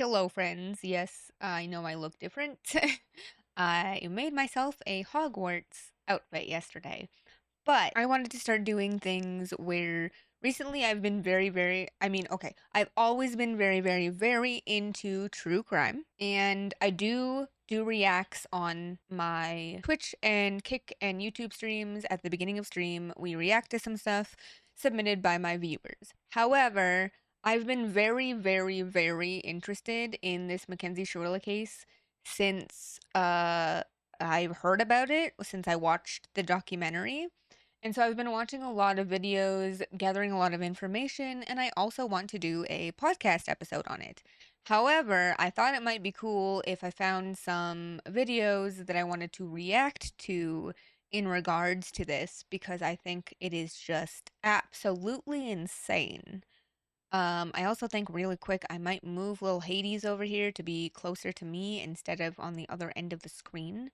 Hello, friends. Yes, I know I look different. I made myself a Hogwarts outfit yesterday, but I wanted to start doing things where recently I've been okay, I've always been very into true crime, and I do reacts on my Twitch and Kick and YouTube streams. At the beginning of stream, we react to some stuff submitted by my viewers. However, I've been very interested in this Mackenzie Shirilla case since I've heard about it, since I watched the documentary. And so I've been watching a lot of videos, gathering a lot of information, and I also want to do a podcast episode on it. However, I thought it might be cool if I found some videos that I wanted to react to in regards to this because I think it is just absolutely insane. I also think really quick I might move little Hades over here to be closer to me instead of on the other end of the screen.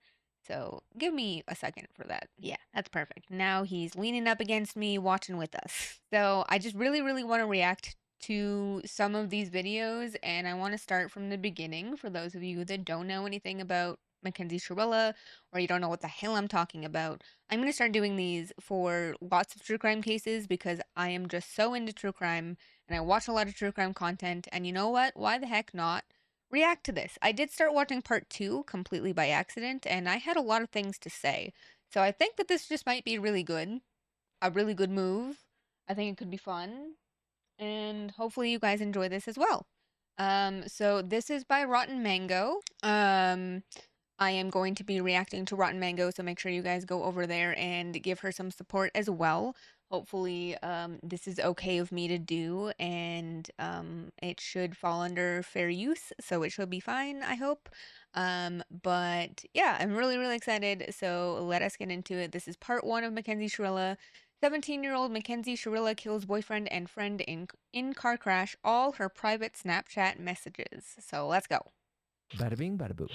So give me a second for that. Yeah, that's perfect. Now he's leaning up against me, watching with us. So I just really want to react to some of these videos, and I want to start from the beginning for those of you that don't know anything about Mackenzie Shirilla or you don't know what the hell I'm talking about. I'm going to start doing these for lots of true crime cases because I am just so into true crime and I watch a lot of true crime content. And you know what? Why the heck not react to this? I did start watching part 2 completely by accident, and I had a lot of things to say. So I think that this just might be really good. A really good move. I think it could be fun. And hopefully you guys enjoy this as well. So this is by Rotten Mango. I am going to be reacting to Rotten Mango, so make sure you guys go over there and give her some support as well. Hopefully, this is okay of me to do, and it should fall under fair use, so it should be fine, I hope. But yeah, I'm really excited, so let us get into it. This is part 1 of Mackenzie Shirilla. 17-year-old Mackenzie Shirilla kills boyfriend and friend in car crash, all her private Snapchat messages. So let's go. Bada bing, bada boo.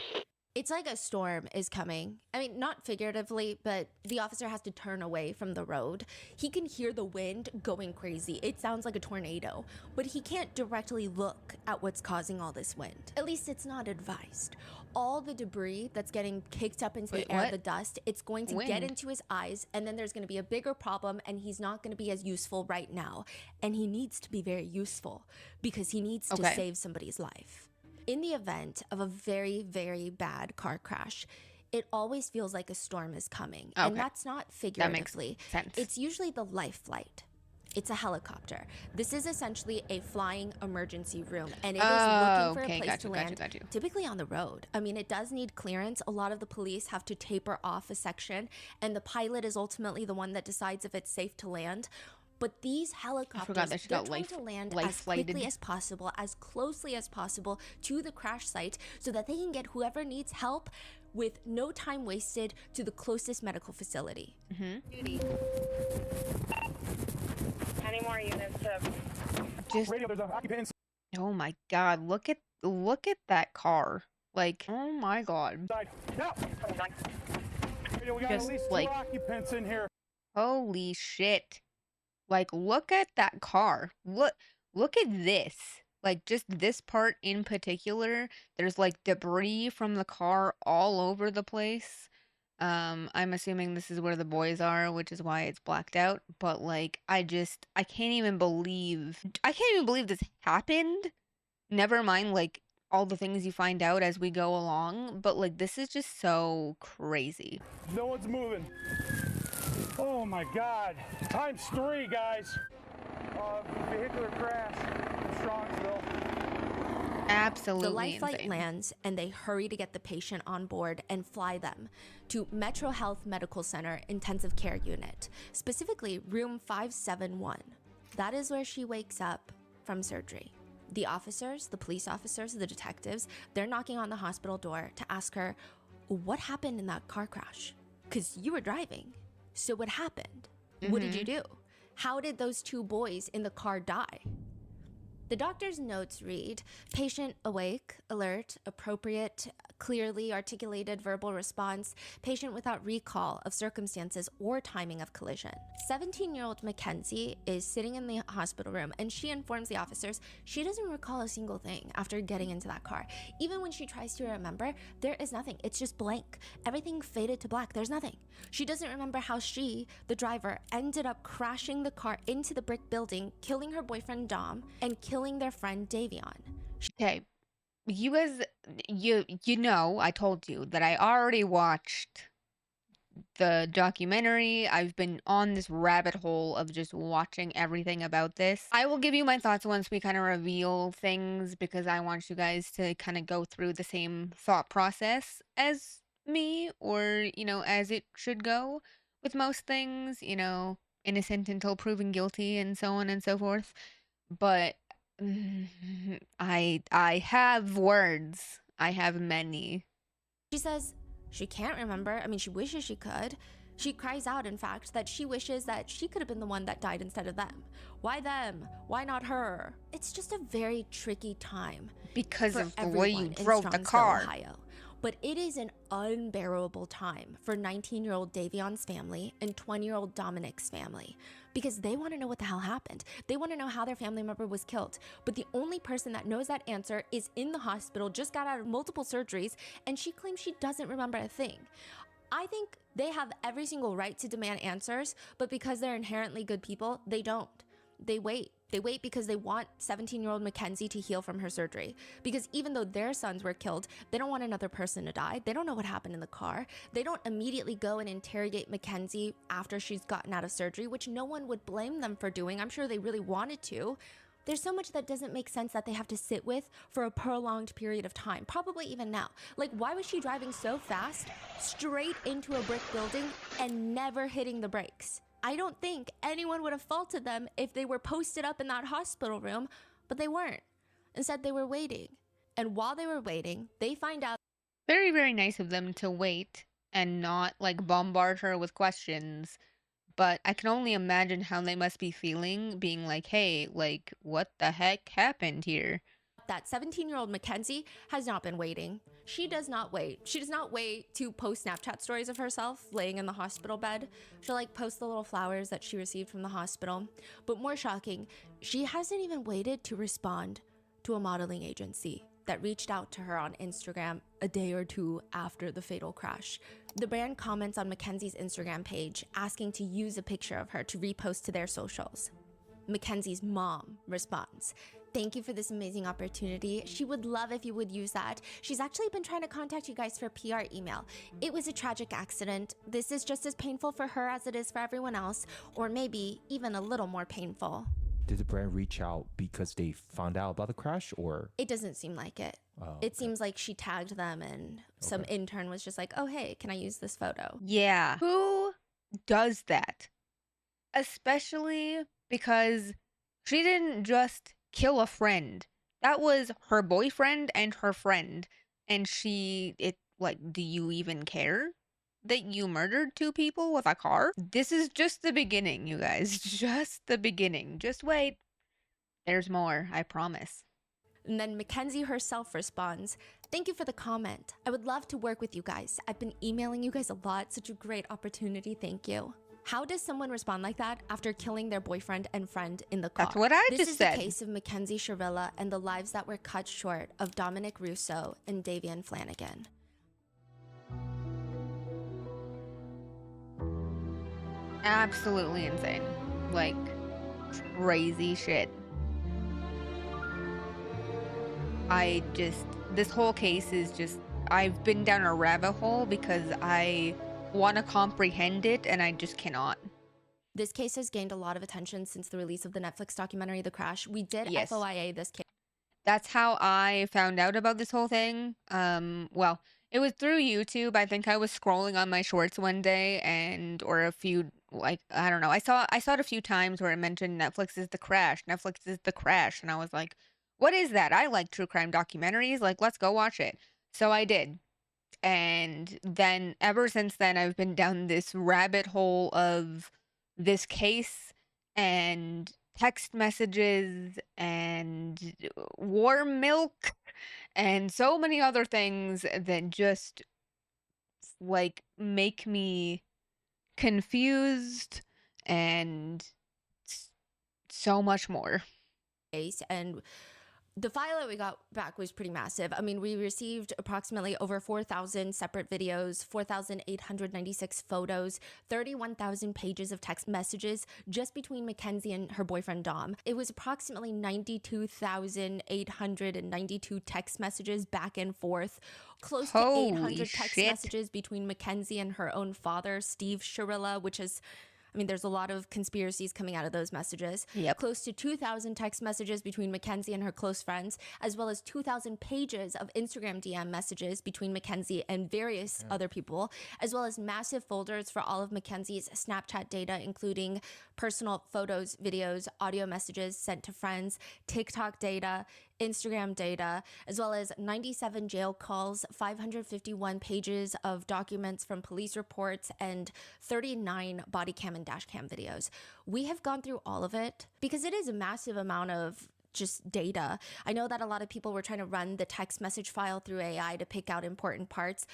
It's like a storm is coming. I mean, not figuratively, but the officer has to turn away from the road. He can hear the wind going crazy. It sounds like a tornado, but he can't directly look at what's causing all this wind. At least it's not advised. All the debris that's getting kicked up into the air, the dust, it's going to get into his eyes, and then there's going to be a bigger problem, and he's not going to be as useful right now. And he needs to be very useful because he needs to save somebody's life. In the event of a very bad car crash, it always feels like a storm is coming. Okay. And that's not figuratively. That makes sense. It's usually the life flight. It's a helicopter. This is essentially a flying emergency room, and it is looking for a place to land, typically on the road. I mean, it does need clearance. A lot of the police have to taper off a section, and the pilot is ultimately the one that decides if it's safe to land. But these helicopters, they're trying to land as quickly as possible, as closely as possible to the crash site so that they can get whoever needs help with no time wasted to the closest medical facility. Any more units? Radio, there's an occupant. Oh my God! Look at that car. Like, oh my God. No. Radio, we got at least 2 occupants in here. Holy shit. Like, look at that car. Look at this. Like, just this part in particular. There's like debris from the car all over the place. I'm assuming this is where the boys are, which is why it's blacked out. But like, I can't even believe this happened. Never mind, like, all the things you find out as we go along. But like, this is just so crazy. No one's moving. Oh my God. ×3, guys. Vehicular crash in Strongsville. Absolutely The life flight insane. lands, and they hurry to get the patient on board and fly them to Metro Health Medical Center Intensive Care Unit, specifically room 571. That is where she wakes up from surgery. The officers, the police officers, the detectives, they're knocking on the hospital door to ask her, what happened in that car crash? Because you were driving. So what happened? What did you do? How did those 2 boys in the car die? The doctor's notes read, patient awake, alert, appropriate, clearly articulated verbal response, patient without recall of circumstances or timing of collision. 17-year-old Mackenzie is sitting in the hospital room and she informs the officers she doesn't recall a single thing after getting into that car. Even when she tries to remember, there is nothing. It's just blank. Everything faded to black. There's nothing. She doesn't remember how she, the driver, ended up crashing the car into the brick building, killing her boyfriend Dom, and killing their friend Davion. Okay, you guys, you know, I told you that I already watched the documentary. I've been on this rabbit hole of just watching everything about this. I will give you my thoughts once we kind of reveal things because I want you guys to kind of go through the same thought process as me, or, you know, as it should go with most things, you know, innocent until proven guilty and so on and so forth. But I have words. I have many. She says she can't remember. I mean, she wishes she could. She cries out, in fact, that she wishes that she could have been the one that died instead of them. Why them? Why not her? It's just a very tricky time. Because for of the way you everyone in drove the Strongsville, car. Ohio. But it is an unbearable time for 19-year-old Davion's family and 20-year-old Dominic's family because they want to know what the hell happened. They want to know how their family member was killed. But the only person that knows that answer is in the hospital, just got out of multiple surgeries, and she claims she doesn't remember a thing. I think they have every single right to demand answers, but because they're inherently good people, they don't. They wait. They wait because they want 17-year-old Mackenzie to heal from her surgery. Because even though their sons were killed, they don't want another person to die. They don't know what happened in the car. They don't immediately go and interrogate Mackenzie after she's gotten out of surgery, which no one would blame them for doing. I'm sure they really wanted to. There's so much that doesn't make sense that they have to sit with for a prolonged period of time, probably even now. Like, why was she driving so fast, straight into a brick building, and never hitting the brakes? I don't think anyone would have faulted them if they were posted up in that hospital room, but they weren't. Instead, they were waiting. And while they were waiting, they find out. Very, very nice of them to wait and not like bombard her with questions. But I can only imagine how they must be feeling, being like, hey, like, what the heck happened here? That 17-year-old Mackenzie has not been waiting. She does not wait. She does not wait to post Snapchat stories of herself laying in the hospital bed. She'll like post the little flowers that she received from the hospital. But more shocking, she hasn't even waited to respond to a modeling agency that reached out to her on Instagram a day or two after the fatal crash. The brand comments on Mackenzie's Instagram page asking to use a picture of her to repost to their socials. Mackenzie's mom responds, "Thank you for this amazing opportunity. She would love if you would use that. She's actually been trying to contact you guys for PR email. It was a tragic accident. This is just as painful for her as it is for everyone else, or maybe even a little more painful." Did the brand reach out because they found out about the crash, or? It doesn't seem like it. It seems like she tagged them and some intern was just like, "Oh, hey, can I use this photo?" Yeah. Who does that? Especially because she didn't just kill a friend. That was her boyfriend and her friend. And do you even care that you murdered two people with a car? This is just the beginning, you guys. Just the beginning. Just wait. There's more, I promise. And then Mackenzie herself responds, "Thank you for the comment. I would love to work with you guys. I've been emailing you guys a lot. Such a great opportunity. Thank you." How does someone respond like that after killing their boyfriend and friend in the car? That's what I This just is said. the case of Mackenzie Shirilla and the lives that were cut short of Dominic Russo and Davian Flanagan. Absolutely insane. Like, crazy shit. This whole case is just, I've been down a rabbit hole because I want to comprehend it and I just cannot. This case has gained a lot of attention since the release of the Netflix documentary, The Crash. We did Yes. FOIA this case. That's how I found out about this whole thing. Well, it was through YouTube. I think I was scrolling on my shorts one day or a few, like, I don't know. I saw it a few times where it mentioned Netflix is The Crash. Netflix is The Crash. And I was like, what is that? I like true crime documentaries. Like, let's go watch it. So I did. And then ever since then, I've been down this rabbit hole of this case and text messages and warm milk and so many other things that just like make me confused and so much more. And the file that we got back was pretty massive. I mean, we received approximately over 4,000 separate videos, 4,896 photos, 31,000 pages of text messages just between Mackenzie and her boyfriend Dom. It was approximately 92,892 text messages back and forth, close to Holy 800 text shit. messages between Mackenzie and her own father, Steve Shirilla, which is, I mean, there's a lot of conspiracies coming out of those messages. Yep. Close to 2,000 text messages between Mackenzie and her close friends, as well as 2,000 pages of Instagram DM messages between Mackenzie and various other people, as well as massive folders for all of Mackenzie's Snapchat data, including personal photos, videos, audio messages sent to friends, TikTok data, Instagram data, as well as 97 jail calls, 551 pages of documents from police reports, and 39 body cam and dash cam videos. We have gone through all of it because it is a massive amount of just data. I know that a lot of people were trying to run the text message file through AI to pick out important parts.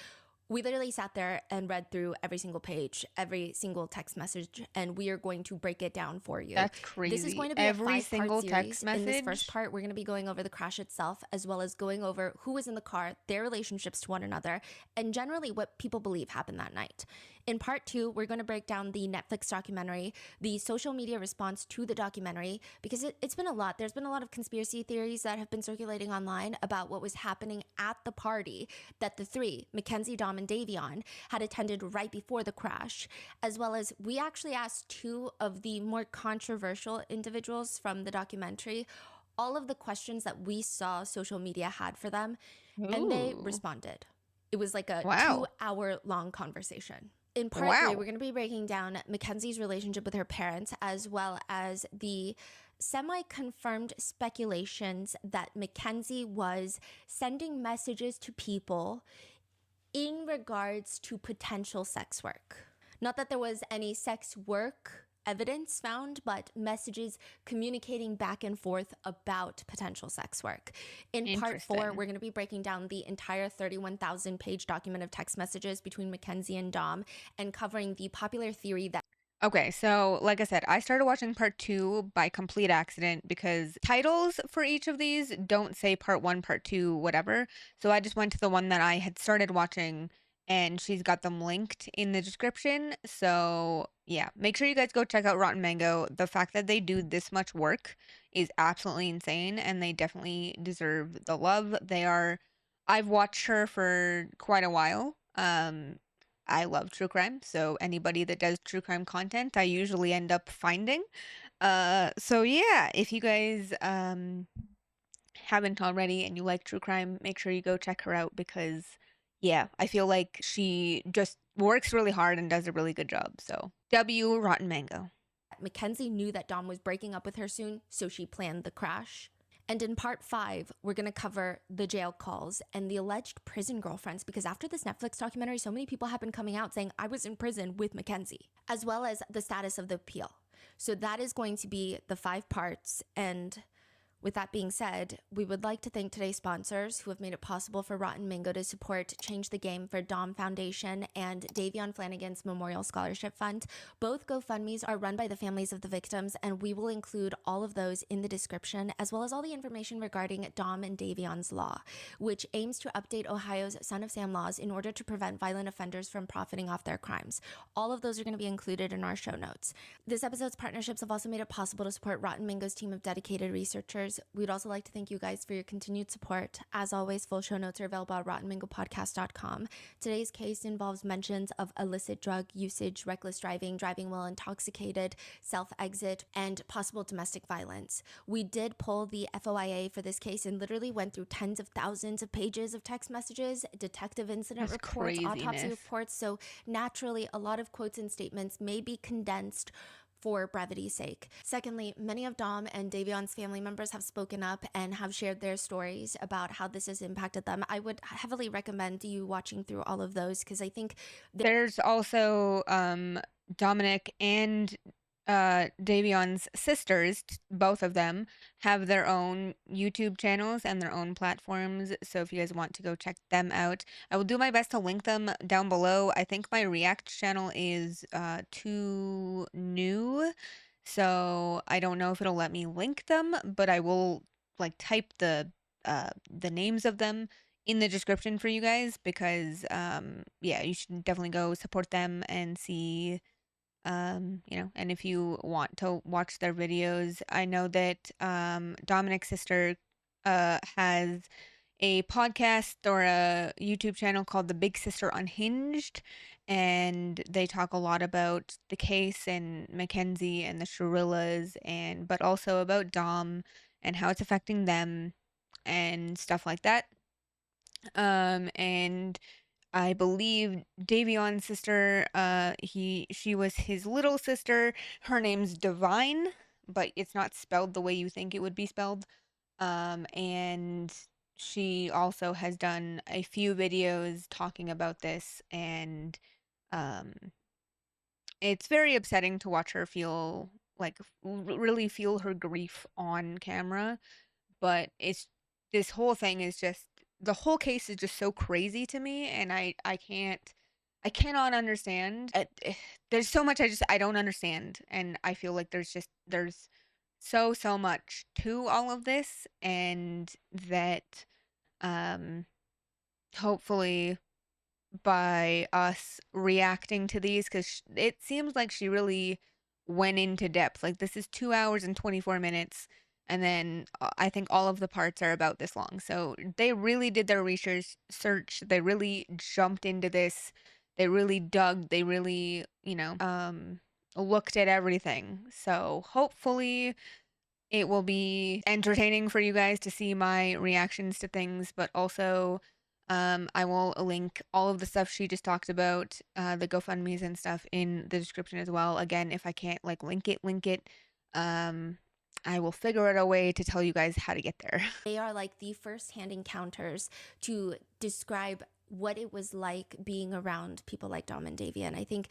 We literally sat there and read through every single page, every single text message, and we are going to break it down for you. That's crazy. This is going to be Every a single five-part series. text message. In this first part, we're going to be going over the crash itself, as well as going over who was in the car, their relationships to one another, and generally what people believe happened that night. In part 2, we're going to break down the Netflix documentary, the social media response to the documentary, because it's been a lot. There's been a lot of conspiracy theories that have been circulating online about what was happening at the party that the three, Mackenzie, Dom, and Davion, had attended right before the crash, as well as we actually asked 2 of the more controversial individuals from the documentary all of the questions that we saw social media had for them, and they Ooh. responded. It was like a Wow. 2-hour-long conversation. In part Wow. 3, we're going to be breaking down Mackenzie's relationship with her parents, as well as the semi-confirmed speculations that Mackenzie was sending messages to people in regards to potential sex work. Not that there was any sex work evidence found, but messages communicating back and forth about potential sex work. In part 4, Interesting. we're going to be breaking down the entire 31,000 page document of text messages between Mackenzie and Dom and covering the popular theory that Okay, so like I said, I started watching part 2 by complete accident because titles for each of these don't say part 1, part 2, whatever. So I just went to the one that I had started watching and she's got them linked in the description. So yeah, make sure you guys go check out Rotten Mango. The fact that they do this much work is absolutely insane and they definitely deserve the love. I've watched her for quite a while. I love true crime, so anybody that does true crime content, I usually end up finding. So yeah, if you guys haven't already and you like true crime, make sure you go check her out because yeah, I feel like she just works really hard and does a really good job. So, W Rotten Mango. Mackenzie knew that Dom was breaking up with her soon, so she planned the crash. And in part 5, we're going to cover the jail calls and the alleged prison girlfriends, because after this Netflix documentary, so many people have been coming out saying, I was in prison with Mackenzie, as well as the status of the appeal. So that is going to be the 5 parts. And with that being said, we would like to thank today's sponsors who have made it possible for Rotten Mango to support Change the Game for Dom Foundation and Davion Flanagan's Memorial Scholarship Fund. Both GoFundMes are run by the families of the victims, and we will include all of those in the description, as well as all the information regarding Dom and Davion's law, which aims to update Ohio's Son of Sam laws in order to prevent violent offenders from profiting off their crimes. All of those are going to be included in our show notes. This episode's partnerships have also made it possible to support Rotten Mango's team of dedicated researchers. We'd also like to thank you guys for your continued support. As always, full show notes are available at rottenmangopodcast.com. Today's case involves mentions of illicit drug usage, reckless driving, driving while intoxicated, self-exit, and possible domestic violence. We did pull the FOIA for this case and literally went through tens of thousands of pages of text messages, detective incident That's reports, autopsy craziness. reports, so naturally a lot of quotes and statements may be condensed for brevity's sake. Secondly, many of Dom and Davion's family members have spoken up and have shared their stories about how this has impacted them. I would heavily recommend you watching through all of those because I think There's also Dominic and Davion's sisters, both of them, have their own YouTube channels and their own platforms. So if you guys want to go check them out, I will do my best to link them down below. I think my React channel is too new, so I don't know if it'll let me link them, but I will like type the names of them in the description for you guys because yeah, you should definitely go support them and see and if you want to watch their videos, I know that Dominic's sister has a podcast or a YouTube channel called The Big Sister Unhinged, and they talk a lot about the case and Mackenzie and the Shirillas, and but also about Dom and how it's affecting them and stuff like that. And I believe Davion's sister, she was his little sister. Her name's Divine, but it's not spelled the way you think it would be spelled. And she also has done a few videos talking about this, and um, it's very upsetting to watch her feel like really feel her grief on camera. But it's this whole thing is just the whole case is just so crazy to me, and I cannot understand. There's so much I don't understand, and I feel like there's so much to all of this, and that um hopefully by us reacting to these, because it seems like she really went into depth. Like this is 2 hours and 24 minutes, and then I think all of the parts are about this long. So they really did their research. They really jumped into this. They really dug. They really, looked at everything. So hopefully it will be entertaining for you guys to see my reactions to things, but also I will link all of the stuff she just talked about, the GoFundMe's and stuff in the description as well. Again, if I can't like link it. I will figure out a way to tell you guys how to get there. They are like the first-hand encounters to describe what it was like being around people like Dom and Davia. And I think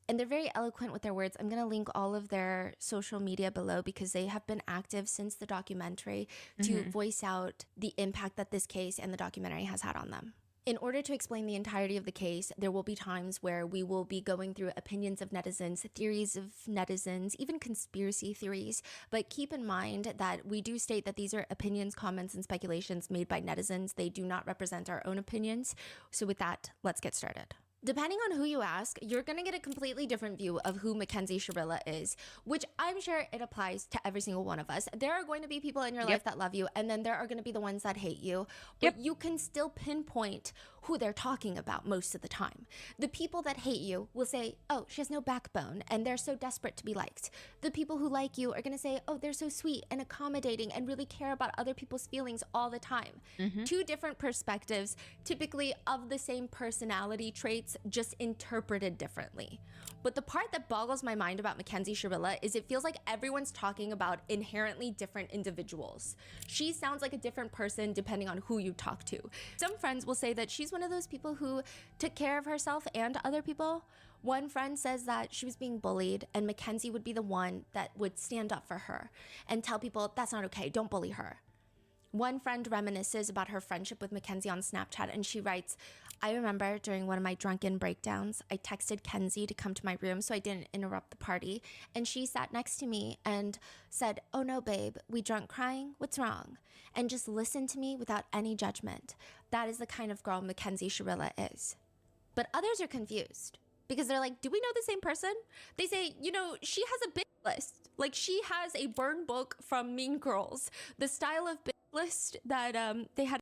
and they're very eloquent with their words. I'm going to link all of their social media below because they have been active since the documentary to voice out the impact that this case and the documentary has had on them. In order to explain the entirety of the case, there will be times where we will be going through opinions of netizens, theories of netizens, even conspiracy theories. But keep in mind that we do state that these are opinions, comments, and speculations made by netizens. They do not represent our own opinions. So with that, let's get started. Depending on who you ask, you're going to get a completely different view of who Mackenzie Shirilla is, which I'm sure it applies to every single one of us. There are going to be people in your life that love you, and then there are going to be the ones that hate you, but you can still pinpoint who they're talking about most of the time. The people that hate you will say, oh, she has no backbone, and they're so desperate to be liked. The people who like you are going to say, oh, they're so sweet and accommodating and really care about other people's feelings all the time. Two different perspectives, typically of the same personality traits, just interpreted differently. But the part that boggles my mind about Mackenzie Shirilla is it feels like everyone's talking about inherently different individuals. She sounds like a different person depending on who you talk to. Some friends will say that she's one of those people who took care of herself and other people. One friend says that she was being bullied and Mackenzie would be the one that would stand up for her and tell people that's not okay, don't bully her. One friend reminisces about her friendship with Mackenzie on Snapchat, and she writes, I remember during one of my drunken breakdowns, I texted Kenzie to come to my room so I didn't interrupt the party, and she sat next to me and said, oh no, babe, we drunk crying? What's wrong? And just listened to me without any judgment. That is the kind of girl Mackenzie Shirilla is. But others are confused because they're like, do we know the same person? They say, she has a big list. Like, she has a burn book from Mean Girls. The style of big list that they had.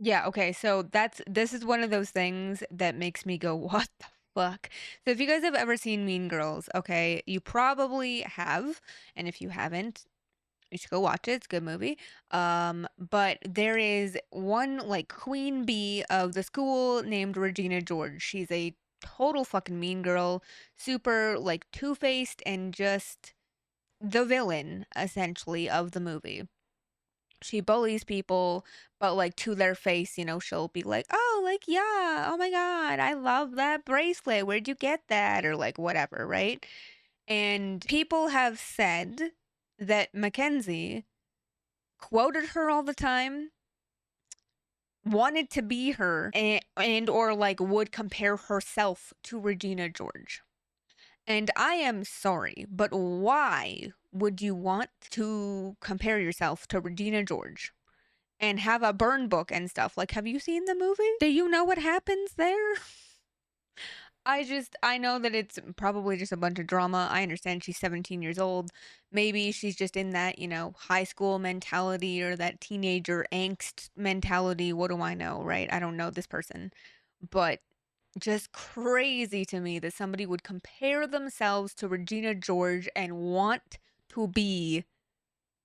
Yeah, okay, so this is one of those things that makes me go, what the fuck? So if you guys have ever seen Mean Girls, okay, you probably have, and if you haven't, you should go watch it. It's a good movie. But there is one like queen bee of the school named Regina George. She's a total fucking mean girl, super like two-faced and just the villain essentially of the movie. She bullies people, but like to their face, she'll be like, oh, like, yeah, oh my God, I love that bracelet. Where'd you get that? Or like whatever, right? And people have said that Mackenzie quoted her all the time, wanted to be her, and or like would compare herself to Regina George. And I am sorry, but why would you want to compare yourself to Regina George and have a burn book and stuff? Like, have you seen the movie? Do you know what happens there? I know that it's probably just a bunch of drama. I understand she's 17 years old. Maybe she's just in that, high school mentality or that teenager angst mentality. What do I know, right? I don't know this person. But just crazy to me that somebody would compare themselves to Regina George and want to be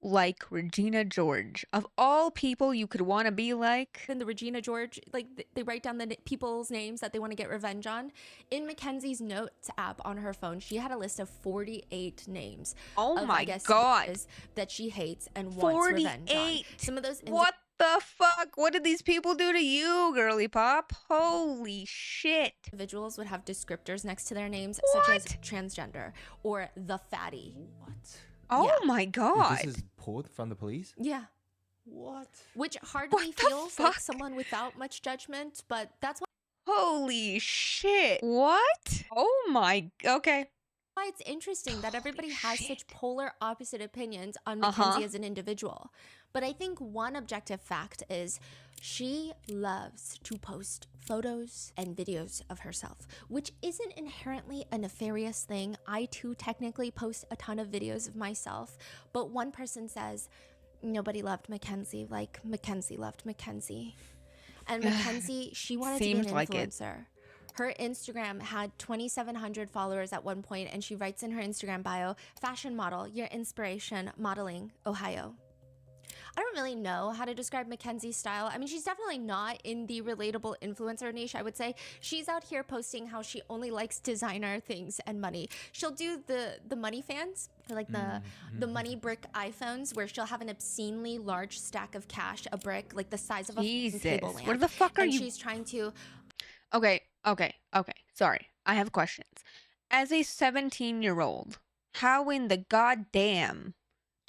like Regina George. Of all people you could want to be like. In the Regina George, like they write down the people's names that they want to get revenge on. In Mackenzie's notes app on her phone, she had a list of 48 names. Oh of, my I guess, God. that she hates and wants revenge on. Some of those. What the fuck? What did these people do to you, girly pop? Holy shit. Individuals would have descriptors next to their names, What? such as transgender or the fatty. What? Oh Yeah. my God. This is pulled from the police? Yeah. What? Which hardly What the feels like fuck? someone without much judgment, but that's Holy shit. What? Oh my. Okay. why it's interesting that everybody has shit. such polar opposite opinions on Uh-huh. Mackenzie as an individual. But I think one objective fact is she loves to post photos and videos of herself, which isn't inherently a nefarious thing. I too technically post a ton of videos of myself, but one person says, nobody loved Mackenzie like Mackenzie loved Mackenzie. And Mackenzie, she wanted to be an Seems like it. influencer. Her Instagram had 2,700 followers at one point, and she writes in her Instagram bio, fashion model, your inspiration, modeling, Ohio. I don't really know how to describe Mackenzie's style. I mean, she's definitely not in the relatable influencer niche, I would say. She's out here posting how she only likes designer things and money. She'll do the money fans, or like the money brick iPhones, where she'll have an obscenely large stack of cash, a brick, like the size of a Jesus. table lamp. Where the fuck are and you? she's trying to Okay. Sorry. I have questions. As a 17-year-old, how in the goddamn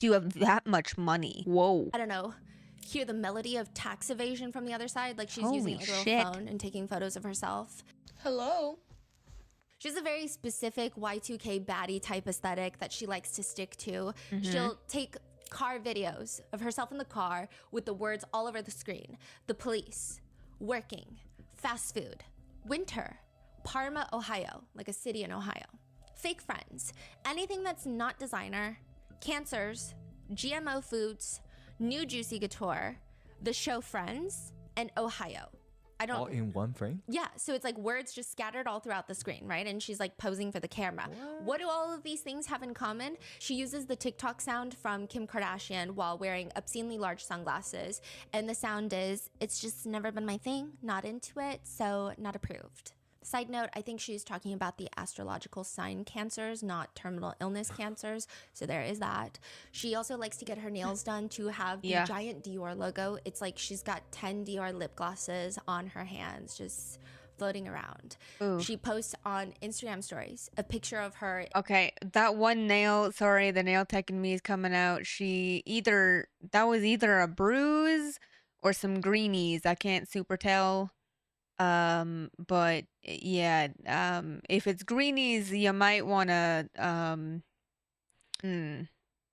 do you have that much money? Whoa. I don't know, hear the melody of tax evasion from the other side. Like she's Holy using like a little shit. phone and taking photos of herself. Hello. She has a very specific Y2K baddie type aesthetic that she likes to stick to. She'll take car videos of herself in the car with the words all over the screen. The police, working, fast food, winter, Parma, Ohio, like a city in Ohio. Fake friends, anything that's not designer, cancers, GMO foods, new Juicy Couture, the show Friends, and Ohio. I don't. All in one frame? Yeah, so it's like words just scattered all throughout the screen, right? And she's like posing for the camera. What do all of these things have in common? She uses the TikTok sound from Kim Kardashian while wearing obscenely large sunglasses. And the sound is, it's just never been my thing, not into it, so not approved. Side note, I think she's talking about the astrological sign cancers, not terminal illness cancers. So there is that. She also likes to get her nails done to have the giant Dior logo. It's like she's got 10 Dior lip glosses on her hands, just floating around. Ooh. She posts on Instagram stories a picture of her. Okay, that one nail, sorry, the nail tech in me is coming out. That was either a bruise or some greenies. I can't super tell. But yeah, if it's greenies, you might wanna,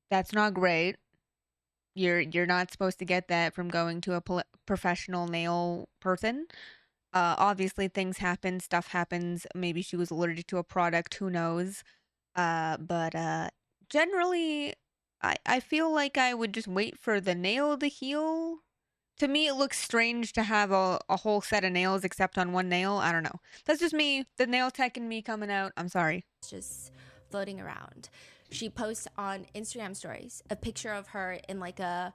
that's not great. You're not supposed to get that from going to a professional nail person. Obviously things happen, stuff happens. Maybe she was allergic to a product, who knows? But generally, I feel like I would just wait for the nail to heal. To me, it looks strange to have a whole set of nails except on one nail. I don't know. That's just me, the nail tech in me coming out. I'm sorry. Just floating around. She posts on Instagram stories a picture of her in like a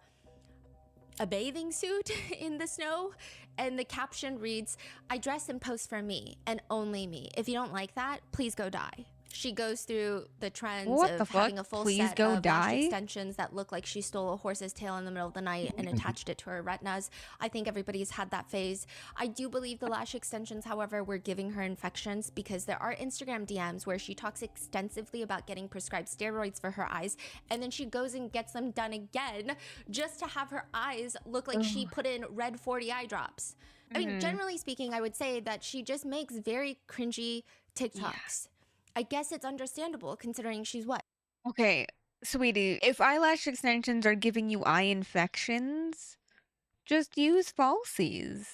bathing suit in the snow, and the caption reads, I dress and post for me and only me. If you don't like that, please go die. She goes through the trends What the of having fuck? a full Please set go of lash die? extensions that look like she stole a horse's tail in the middle of the night and attached it to her retinas. I think everybody's had that phase. I do believe the lash extensions, however, were giving her infections because there are Instagram DMs where she talks extensively about getting prescribed steroids for her eyes, and then she goes and gets them done again just to have her eyes look like she put in red 40 eye drops. I mean, generally speaking, I would say that she just makes very cringy TikToks. I guess it's understandable considering she's what? Okay, sweetie, if eyelash extensions are giving you eye infections, just use falsies.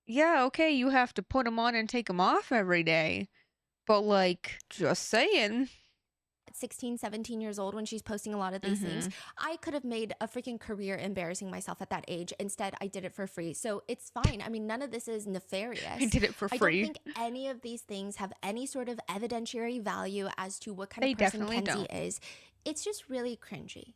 Yeah, okay, you have to put them on and take them off every day. But, like, just saying. 16, 17 years old when she's posting a lot of these things. I could have made a freaking career embarrassing myself at that age. Instead, I did it for free. So it's fine. I mean, none of this is nefarious. I did it for I free. don't think any of these things have any sort of evidentiary value as to what kind They of person definitely Mackenzie don't. is. It's just really cringy.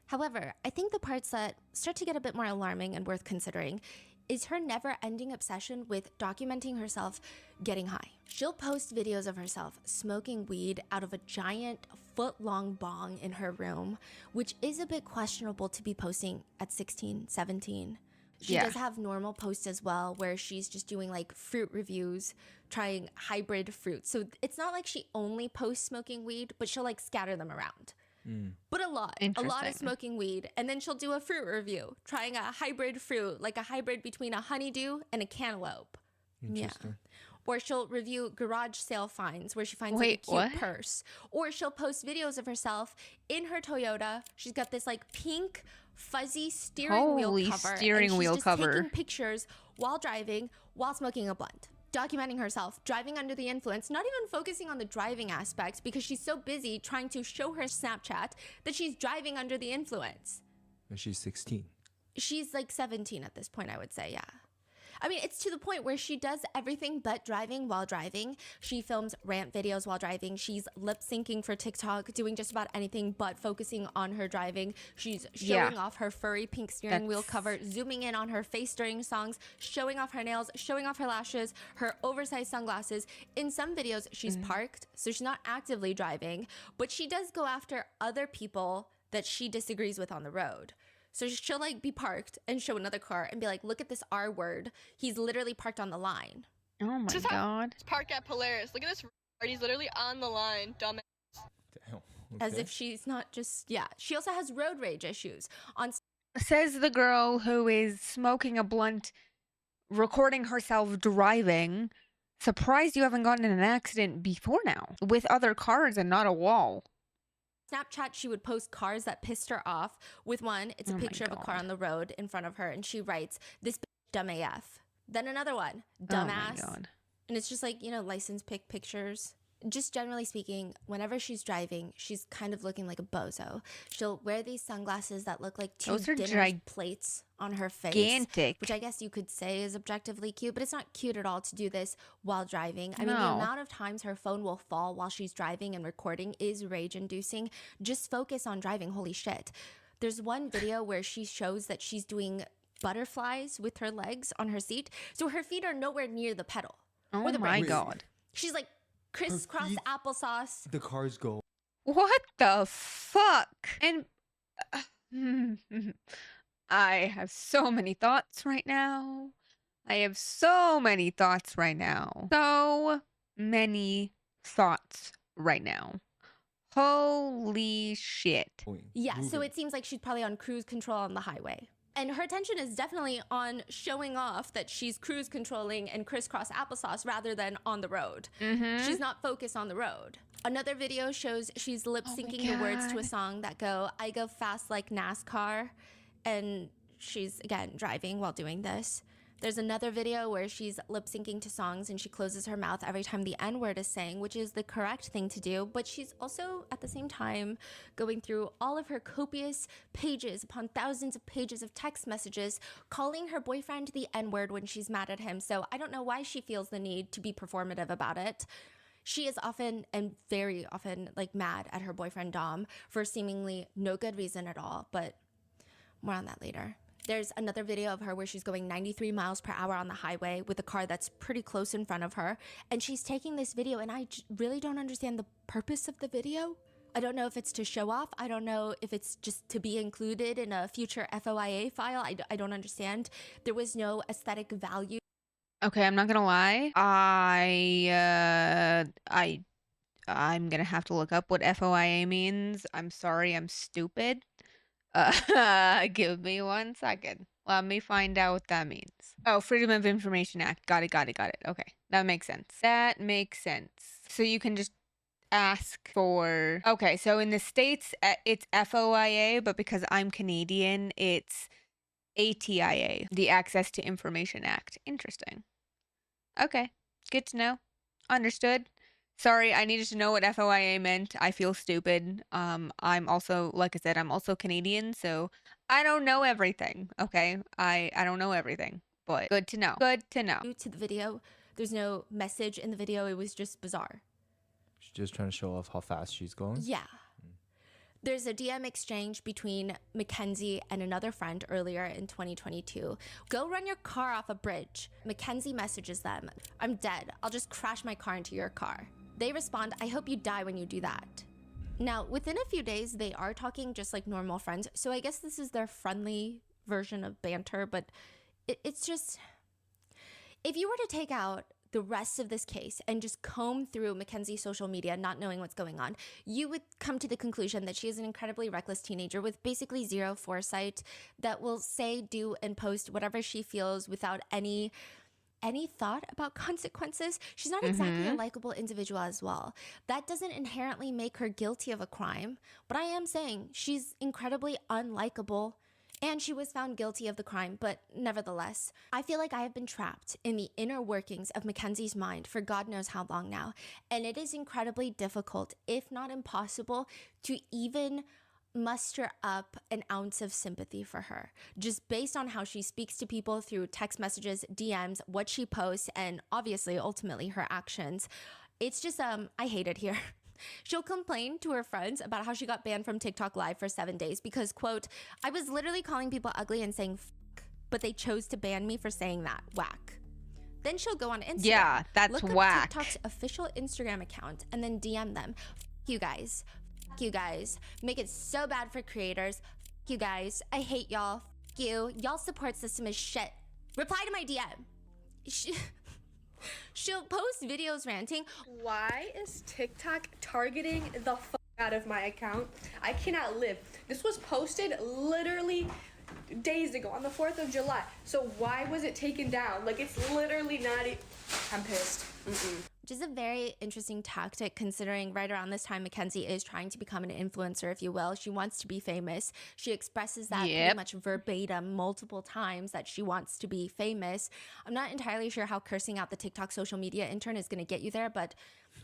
However, I think the parts that start to get a bit more alarming and worth considering is her never-ending obsession with documenting herself getting high. She'll post videos of herself smoking weed out of a giant foot-long bong in her room, which is a bit questionable to be posting at 16, 17. She does have normal posts as well where she's just doing like fruit reviews, trying hybrid fruits. So it's not like she only posts smoking weed, but she'll like scatter them around. But a lot of Interesting. smoking weed. And then she'll do a fruit review, trying a hybrid fruit, like a hybrid between a honeydew and a cantaloupe. Interesting. Or she'll review garage sale finds where she finds Wait, like a cute what? purse. Or she'll post videos of herself in her Toyota. She's got this like pink fuzzy steering Holy wheel cover. steering and wheel she's just cover. taking pictures while driving, while smoking a blunt. Documenting herself driving under the influence, not even focusing on the driving aspect because she's so busy trying to show her Snapchat that she's driving under the influence. And she's 16. She's like 17 at this point, I would say, yeah. I mean, it's to the point where she does everything but driving while driving. She films rant videos while driving. She's lip syncing for TikTok, doing just about anything but focusing on her driving. She's showing off her furry pink steering wheel cover, zooming in on her face during songs, showing off her nails, showing off her lashes, her oversized sunglasses. In some videos, she's parked, so she's not actively driving, but she does go after other people that she disagrees with on the road. So she'll like be parked and show another car and be like, look at this R word. He's literally parked on the line. Oh my This is how god. it's parked at Polaris. Look at this. He's literally on the line. Dumb. Damn. As Okay. if she's not just, yeah. She also has road rage issues. On Says the girl who is smoking a blunt, recording herself driving. Surprised you haven't gotten in an accident before now. With other cars and not a wall. Snapchat, she would post cars that pissed her off. With one, it's a Oh my picture of a car God. on the road in front of her, and she writes, "This bitch dumb AF." Then another one, Oh my "Dumbass." god. And it's just like, you know, license pick pictures. Just generally speaking, whenever she's driving, she's kind of looking like a bozo. She'll wear these sunglasses that look like two Those are dinner plates on her face. Gigantic. Which I guess you could say is objectively cute, but it's not cute at all to do this while driving. I mean, the No. amount of times her phone will fall while she's driving and recording is rage inducing. Just focus on driving. Holy shit. There's one video where she shows that she's doing butterflies with her legs on her seat. So her feet are nowhere near the pedal. Oh or the my brakes. god. She's like crisscross feet- applesauce. The cars go. What the fuck? And I have so many thoughts right now. I have so many thoughts right now. So many thoughts right now. Holy shit. Going, Yeah, so moving. it seems like she's probably on cruise control on the highway. And her attention is definitely on showing off that she's cruise controlling and crisscross applesauce rather than on the road. She's not focused on the road. Another video shows she's lip syncing the words to a God. song that go, "I go fast like NASCAR." And she's, again, driving while doing this. There's another video where she's lip syncing to songs and she closes her mouth every time the N word is sang, which is the correct thing to do. But she's also at the same time going through all of her copious pages upon thousands of pages of text messages, calling her boyfriend the N word when she's mad at him. So I don't know why she feels the need to be performative about it. She is often and very often like mad at her boyfriend Dom for seemingly no good reason at all, but more on that later. There's another video of her where she's going 93 miles per hour on the highway with a car that's pretty close in front of her. And she's taking this video, and I really don't understand the purpose of the video. I don't know if it's to show off. I don't know if it's just to be included in a future FOIA file. I don't understand. There was no aesthetic value. Okay, I'm not gonna lie. I'm gonna have to look up what FOIA means. I'm sorry, I'm stupid. Give me 1 second. Let me find out what that means. Oh, Freedom of Information Act. Got it. Okay, that makes sense. So you can just ask for... Okay, so in the States, it's FOIA, but because I'm Canadian, it's ATIA, the Access to Information Act. Interesting. Okay, good to know. Understood. Sorry, I needed to know what FOIA meant. I feel stupid. I'm also, like I said, I'm also Canadian, so I don't know everything, okay? I don't know everything, but good to know. Good to know. To the video. There's no message in the video. It was just bizarre. She's just trying to show off how fast she's going. Yeah. There's a DM exchange between Mackenzie and another friend earlier in 2022. Go run your car off a bridge. Mackenzie messages them. I'm dead. I'll just crash my car into your car. They respond, I hope you die when you do that. Now, within a few days, they are talking just like normal friends. So I guess this is their friendly version of banter, but it's just... If you were to take out the rest of this case and just comb through Mackenzie's social media, not knowing what's going on, you would come to the conclusion that she is an incredibly reckless teenager with basically zero foresight that will say, do, and post whatever she feels without any thought about consequences. She's not exactly a likable individual as well. That doesn't inherently make her guilty of a crime, but I am saying she's incredibly unlikable. And she was found guilty of the crime, but nevertheless, I feel like I have been trapped in the inner workings of Mackenzie's mind for God knows how long now. And it is incredibly difficult, if not impossible, to even muster up an ounce of sympathy for her, just based on how she speaks to people through text messages, DMs, what she posts, and obviously, ultimately, her actions. It's just, I hate it here. She'll complain to her friends about how she got banned from TikTok Live for 7 days because, quote, I was literally calling people ugly and saying f***, but they chose to ban me for saying that. Whack. Then she'll go on Instagram. Yeah, that's look whack. up TikTok's official Instagram account and then DM them. F*** you guys. F*** you guys. Make it so bad for creators. F*** you guys. I hate y'all. F*** you. Y'all support system is shit. Reply to my DM. She'll post videos ranting. Why is TikTok targeting the fuck out of my account? I cannot live. This was posted literally days ago on the 4th of July. So why was it taken down? Like, it's literally not I'm pissed. Which is a very interesting tactic considering right around this time Mackenzie is trying to become an influencer, if you will. She wants to be famous. She expresses that pretty much verbatim multiple times that she wants to be famous. I'm not entirely sure how cursing out the TikTok social media intern is going to get you there, but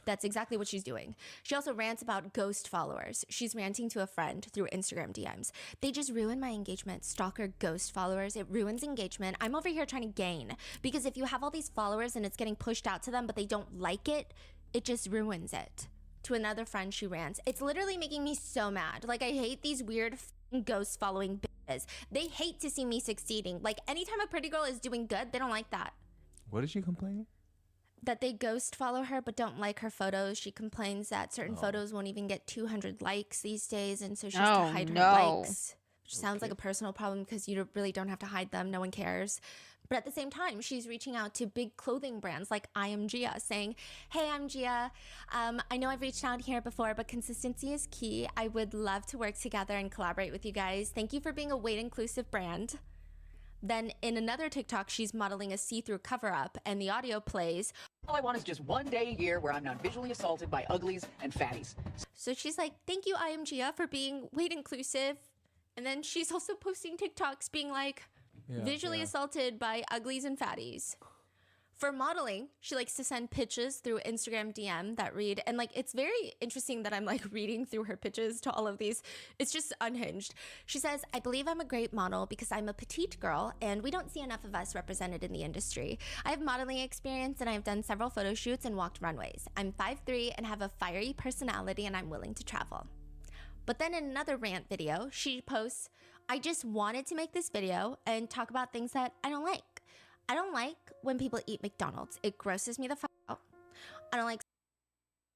that's exactly what she's doing. She also rants about ghost followers. She's ranting to a friend through Instagram DMs. They just ruin my engagement. Stalker ghost followers. It ruins engagement. I'm over here trying to gain because if you have all these followers and it's getting pushed out to them, but they don't like it, it just ruins it. To another friend, she rants. It's literally making me so mad. Like, I hate these weird ghost following bitches. They hate to see me succeeding. Like, anytime a pretty girl is doing good, they don't like that. What is she complaining? That they ghost follow her but don't like her photos. She complains that certain photos won't even get 200 likes these days, and so she has to hide her likes. Which sounds like a personal problem because you really don't have to hide them. No one cares. But at the same time, she's reaching out to big clothing brands like I Am Gia, saying, hey, I'm Gia. I know I've reached out here before, but consistency is key. I would love to work together and collaborate with you guys. Thank you for being a weight-inclusive brand. Then in another TikTok, she's modeling a see-through cover-up, and the audio plays. All I want is just one day a year where I'm not visually assaulted by uglies and fatties. So she's like, thank you, I Am Gia, for being weight inclusive. And then she's also posting TikToks being like, visually assaulted by uglies and fatties. For modeling, she likes to send pitches through Instagram DM that read, and like, it's very interesting that I'm like reading through her pitches to all of these. It's just unhinged. She says, I believe I'm a great model because I'm a petite girl and we don't see enough of us represented in the industry. I have modeling experience and I've done several photo shoots and walked runways. I'm 5'3" and have a fiery personality and I'm willing to travel. But then in another rant video, she posts, I just wanted to make this video and talk about things that I don't like. I don't like when people eat McDonald's. It grosses me the fuck out. I don't like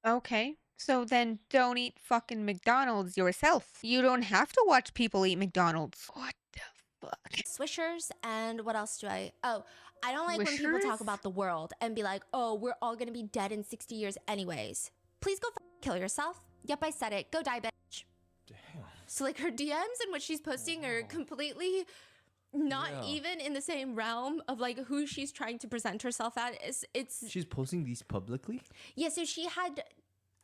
Okay. So then don't eat fucking McDonald's yourself. You don't have to watch people eat McDonald's. What the fuck? Swishers, and what else do I? Oh, I don't like when people Wishers? talk about the world and be like, oh, we're all gonna be dead in 60 years anyways. Please go kill yourself. Yep, I said it. Go die, bitch. Damn. So like her DMs and what she's posting are completely not even in the same realm of like who she's trying to present herself at. It's She's posting these publicly? yeah, so she had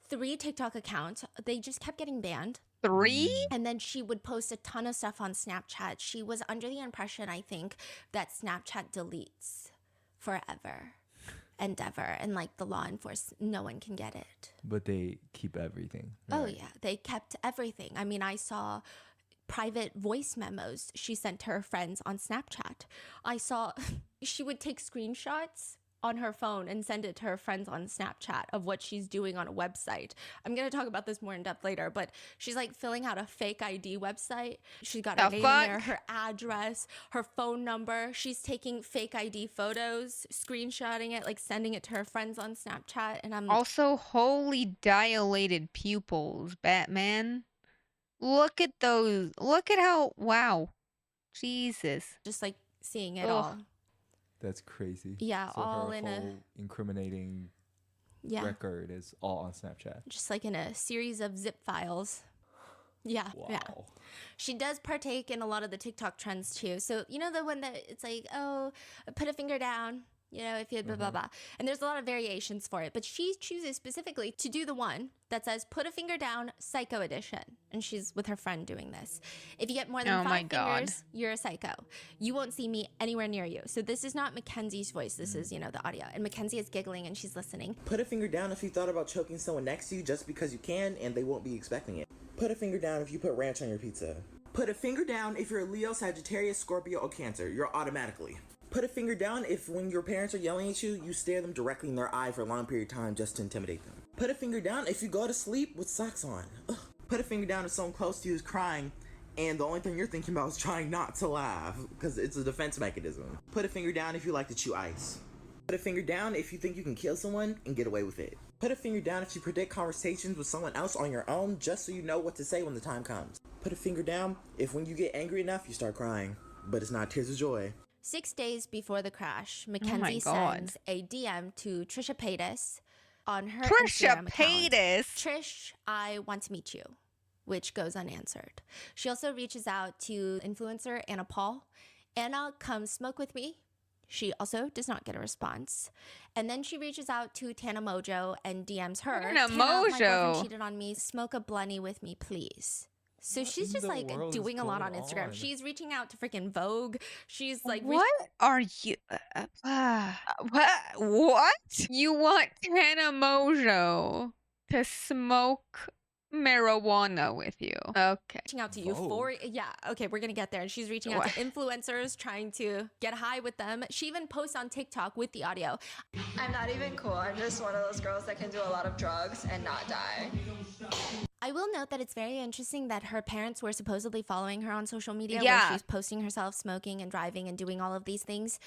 3 TikTok accounts. They just kept getting banned. 3? And then she would post a ton of stuff on Snapchat. She was under the impression, I think, that Snapchat deletes forever and ever. And like the law enforcement, no one can get it. But they keep everything. Oh, right? yeah. They kept everything. I mean, I saw private voice memos she sent to her friends on Snapchat. I saw she would take screenshots on her phone and send it to her friends on Snapchat of what she's doing on a website. I'm going to talk about this more in depth later, but she's like filling out a fake ID website. She's got her name in there, her address, her phone number. She's taking fake ID photos, screenshotting it, like sending it to her friends on Snapchat. And I'm Also, holy dilated pupils, Batman. Look at those. Look at how. Wow. Jesus. just like seeing it Ugh. all. That's crazy. Yeah, So all her in whole incriminating Yeah. record is all on Snapchat. Just like in a series of zip files. Yeah, Wow. yeah. She does partake in a lot of the TikTok trends too. So, you know, the one that it's like, oh, put a finger down, you know, if you blah, blah, blah. And there's a lot of variations for it. But she chooses specifically to do the one that says, put a finger down, Psycho Edition. And she's with her friend doing this. If you get more than Oh my 5 God. fingers, you're a psycho. You won't see me anywhere near you. So this is not Mackenzie's voice. This is, you know, the audio. And Mackenzie is giggling and she's listening. Put a finger down if you thought about choking someone next to you just because you can and they won't be expecting it. Put a finger down if you put ranch on your pizza. Put a finger down if you're a Leo, Sagittarius, Scorpio, or Cancer. You're automatically. Put a finger down if when your parents are yelling at you, you stare them directly in their eye for a long period of time just to intimidate them. Put a finger down if you go to sleep with socks on. Ugh. Put a finger down if someone close to you is crying and the only thing you're thinking about is trying not to laugh because it's a defense mechanism. Put a finger down if you like to chew ice. Put a finger down if you think you can kill someone and get away with it. Put a finger down if you predict conversations with someone else on your own just so you know what to say when the time comes. Put a finger down if when you get angry enough you start crying, but it's not tears of joy. 6 days before the crash, Mackenzie God. sends a DM to Trisha Paytas on her Trisha Instagram account. Paytas. Trish, I want to meet you, which goes unanswered. She also reaches out to influencer Anna Paul. Anna, come smoke with me. She also does not get a response. And then she reaches out to Tana Mojo and DMs her. Tana My boyfriend Mojo. cheated on me. Smoke a blunny with me, please. So she's in just the like world is doing a lot on going Instagram. on? She's reaching out to freaking Vogue. She's like, What are you? What? You want Tana Mojo to smoke marijuana with you? Okay. reaching out to Euphoria. Yeah, okay, we're gonna get there. And she's reaching out to influencers, trying to get high with them. She even posts on TikTok with the audio. I'm not even cool. I'm just one of those girls that can do a lot of drugs and not die. I will note that it's very interesting that her parents were supposedly following her on social media Yeah. where she's posting herself smoking and driving and doing all of these things.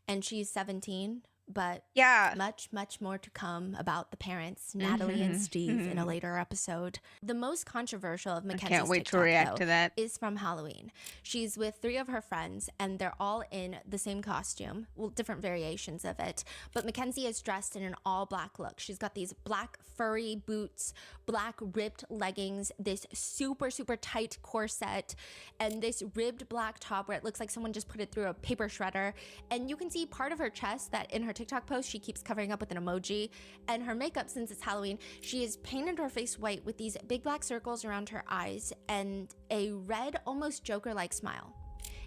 And she's 17, but Yeah. much, much more to come about the parents, Natalie and Steve, in a later episode. The most controversial of I Mackenzie's can't wait to TikTok, react though, to that. is from Halloween. She's with 3 of her friends, and they're all in the same costume, well, different variations of it. But Mackenzie is dressed in an all-black look. She's got these black furry boots, black ripped leggings, this super, super tight corset, and this ribbed black top where it looks like someone just put it through a paper shredder. And you can see part of her chest that in her TikTok post, she keeps covering up with an emoji. And her makeup, since it's Halloween, she has painted her face white with these big black circles around her eyes and a red, almost Joker-like smile.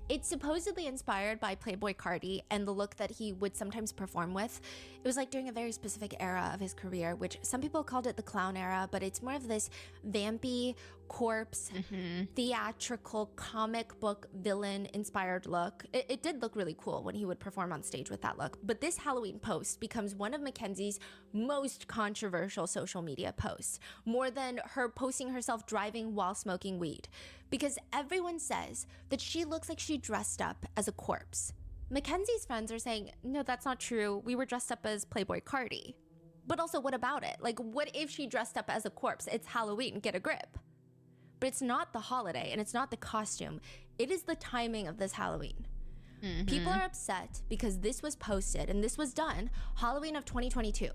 It's supposedly inspired by Playboy Cardi and the look that he would sometimes perform with. It was like during a very specific era of his career, which some people called it the clown era, but it's more of this vampy, corpse, theatrical comic book villain inspired look. It did look really cool when he would perform on stage with that look. But this Halloween post becomes one of Mackenzie's most controversial social media posts, more than her posting herself driving while smoking weed, because everyone says that she looks like she dressed up as a corpse. Mackenzie's friends are saying, no, that's not true. We were dressed up as Playboy Cardi. But also, what about it? Like, what if she dressed up as a corpse? It's Halloween, get a grip. But it's not the holiday and it's not the costume. It is the timing of this Halloween. People are upset because this was posted and this was done Halloween of 2022.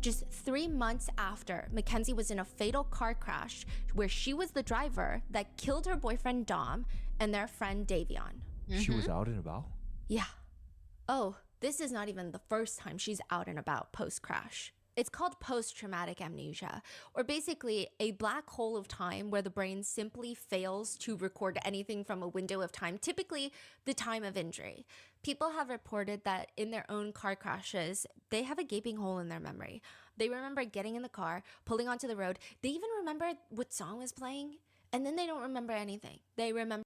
Just 3 months after Mackenzie was in a fatal car crash where she was the driver that killed her boyfriend Dom and their friend Davion. She was out and about? Yeah. Oh, this is not even the first time she's out and about post-crash. It's called post-traumatic amnesia, or basically a black hole of time where the brain simply fails to record anything from a window of time, typically the time of injury. People have reported that in their own car crashes, they have a gaping hole in their memory. They remember getting in the car, pulling onto the road. They even remember what song was playing, and then they don't remember anything. They remember.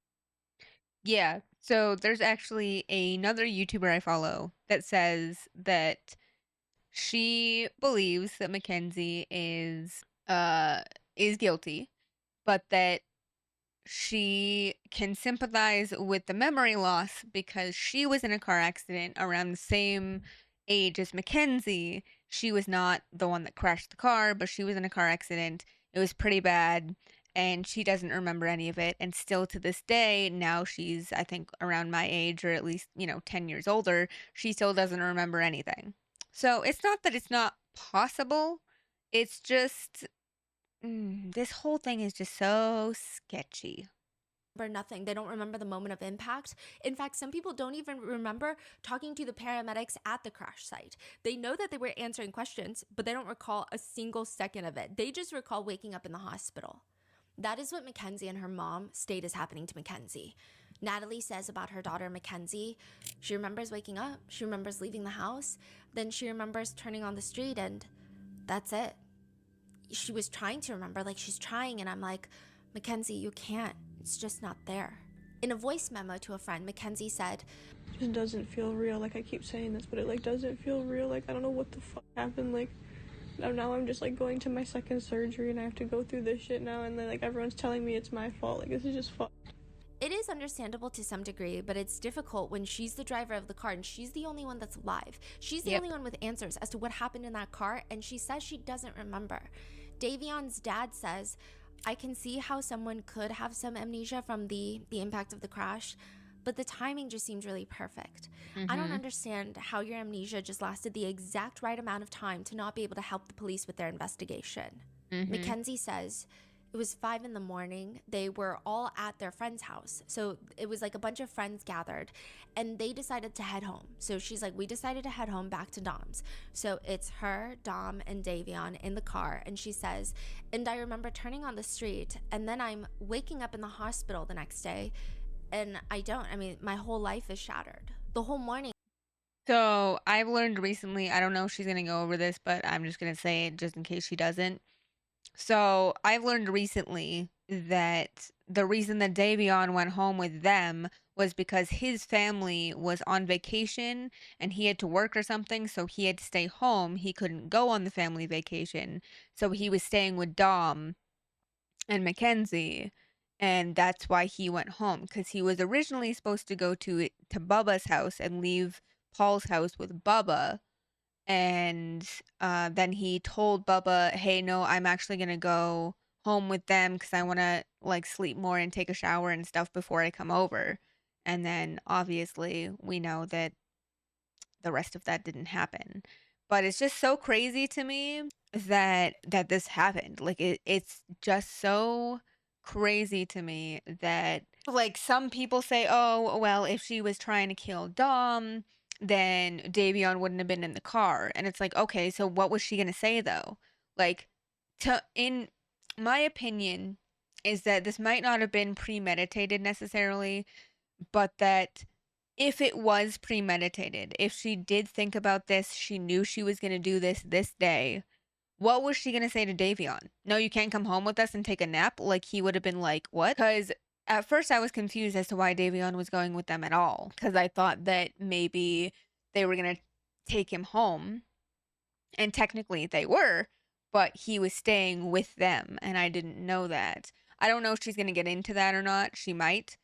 Yeah, so there's actually another YouTuber I follow that says that she believes that Mackenzie is guilty, but that she can sympathize with the memory loss because she was in a car accident around the same age as Mackenzie. She was not the one that crashed the car, but she was in a car accident. It was pretty bad, and she doesn't remember any of it. And still to this day, now she's, I think, around my age, or at least, 10 years older, she still doesn't remember anything. So it's not that it's not possible. It's just, this whole thing is just so sketchy. Nothing. They don't remember the moment of impact. In fact, some people don't even remember talking to the paramedics at the crash site. They know that they were answering questions, but they don't recall a single second of it. They just recall waking up in the hospital. That is what Mackenzie and her mom state is happening to Mackenzie. Natalie says about her daughter Mackenzie, she remembers waking up, she remembers leaving the house, then she remembers turning on the street, and that's it. She was trying to remember, like she's trying, and I'm like, Mackenzie, you can't. It's just not there. In a voice memo to a friend, Mackenzie said, it just doesn't feel real. Like, I keep saying this, but it like doesn't feel real. Like, I don't know what the fuck happened. Like, now I'm just like going to my second surgery and I have to go through this shit now, and then like everyone's telling me it's my fault. Like, this is just fucked. It is understandable to some degree, but it's difficult when she's the driver of the car and she's the only one that's alive. She's the only one with answers as to what happened in that car, and she says she doesn't remember. Davion's dad says, I can see how someone could have some amnesia from the impact of the crash, but the timing just seems really perfect. I don't understand how your amnesia just lasted the exact right amount of time to not be able to help the police with their investigation. Mackenzie says it was 5 a.m. They were all at their friend's house. So it was like a bunch of friends gathered and they decided to head home. So she's like, we decided to head home back to Dom's. So it's her, Dom, and Davion in the car. And she says, and I remember turning on the street and then I'm waking up in the hospital the next day. And my whole life is shattered. The whole morning. So I've learned recently, I don't know if she's going to go over this, but I'm just going to say it just in case she doesn't. So I've learned recently that the reason that Davion went home with them was because his family was on vacation and he had to work or something, so he had to stay home. He couldn't go on the family vacation, so he was staying with Dom and Mackenzie, and that's why he went home, because he was originally supposed to go to Bubba's house and leave Paul's house with Bubba. And then he told Bubba, hey, no, I'm actually going to go home with them because I want to like sleep more and take a shower and stuff before I come over. And then obviously we know that the rest of that didn't happen. But it's just so crazy to me that this happened. Like it's just so crazy to me that like some people say, oh, well, if she was trying to kill Dom, then Davion wouldn't have been in the car. And it's like, okay, so what was she going to say though? Like, in my opinion, is that this might not have been premeditated necessarily, but that if it was premeditated, if she did think about this, she knew she was going to do this day, what was she gonna say to Davion? No, you can't come home with us and take a nap? Like, he would have been like, what? Because at first I was confused as to why Davion was going with them at all. Because I thought that maybe they were gonna take him home. And technically they were, but he was staying with them, and I didn't know that. I don't know if she's gonna get into that or not. She might,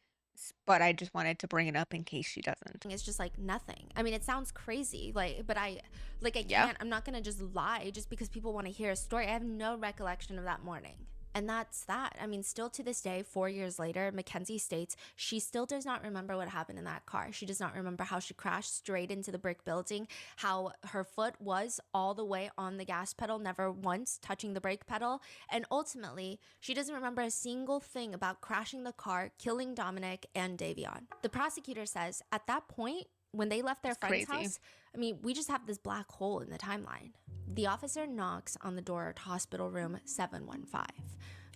but I just wanted to bring it up in case she doesn't. It's just like nothing. I mean, it sounds crazy, but I Yeah. can't. I'm not gonna just lie just because people want to hear a story. I have no recollection of that morning. And that's that. I mean, still to this day, 4 years later, Mackenzie states she still does not remember what happened in that car. She does not remember how she crashed straight into the brick building, how her foot was all the way on the gas pedal, never once touching the brake pedal. And ultimately, she doesn't remember a single thing about crashing the car, killing Dominic and Davion. The prosecutor says at that point, when they left their friend's house, I mean, we just have this black hole in the timeline. The officer knocks on the door to hospital room 715.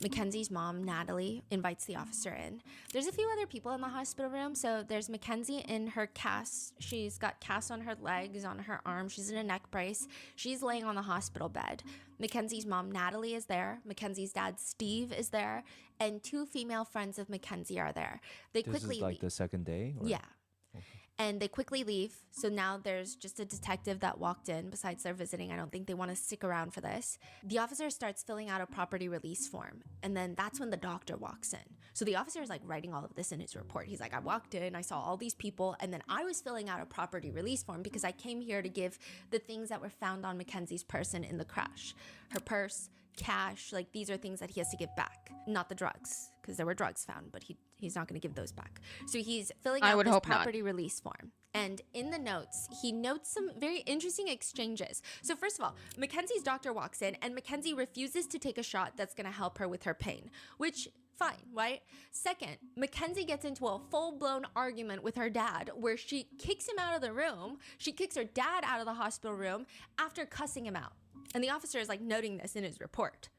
Mackenzie's mom, Natalie, invites the officer in. There's a few other people in the hospital room. So there's Mackenzie in her cast. She's got casts on her legs, on her arms. She's in a neck brace. She's laying on the hospital bed. Mackenzie's mom, Natalie, is there. Mackenzie's dad, Steve, is there. And two female friends of Mackenzie are there. They This quickly is like the second day? Or? Yeah. And they quickly leave. So now there's just a detective that walked in. Besides they're visiting, I don't think they want to stick around for this. The officer starts filling out a property release form. And then that's when the doctor walks in. So the officer is like writing all of this in his report. He's like, I walked in, I saw all these people, and then I was filling out a property release form because I came here to give the things that were found on Mackenzie's person in the crash. Her purse, cash, like these are things that he has to give back. Not the drugs, because there were drugs found, but he's not going to give those back. So he's filling out this property release form. And in the notes, he notes some very interesting exchanges. So first of all, Mackenzie's doctor walks in and Mackenzie refuses to take a shot that's going to help her with her pain, which fine, right? Second, Mackenzie gets into a full-blown argument with her dad where she kicks him out of the room. She kicks her dad out of the hospital room after cussing him out. And the officer is like noting this in his report.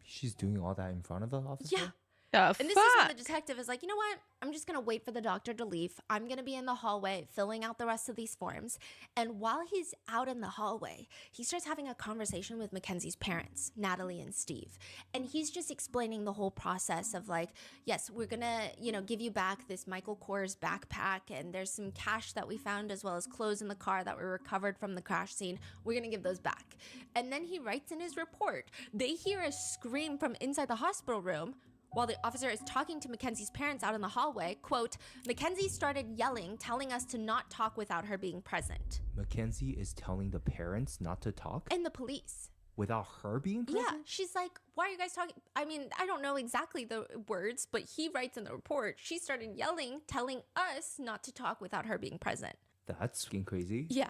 She's doing all that in front of the officer? Yeah. And this is when the detective is like, you know what? I'm just going to wait for the doctor to leave. I'm going to be in the hallway filling out the rest of these forms. And while he's out in the hallway, he starts having a conversation with Mackenzie's parents, Natalie and Steve. And he's just explaining the whole process of like, yes, we're going to, give you back this Michael Kors backpack. And there's some cash that we found as well as clothes in the car that were recovered from the crash scene. We're going to give those back. And then he writes in his report, they hear a scream from inside the hospital room. While the officer is talking to Mackenzie's parents out in the hallway, quote, Mackenzie started yelling, telling us to not talk without her being present. Mackenzie is telling the parents not to talk? And the police. Without her being present? Yeah, she's like, why are you guys talking? I mean, I don't know exactly the words, but he writes in the report, she started yelling, telling us not to talk without her being present. That's fucking crazy. Yeah.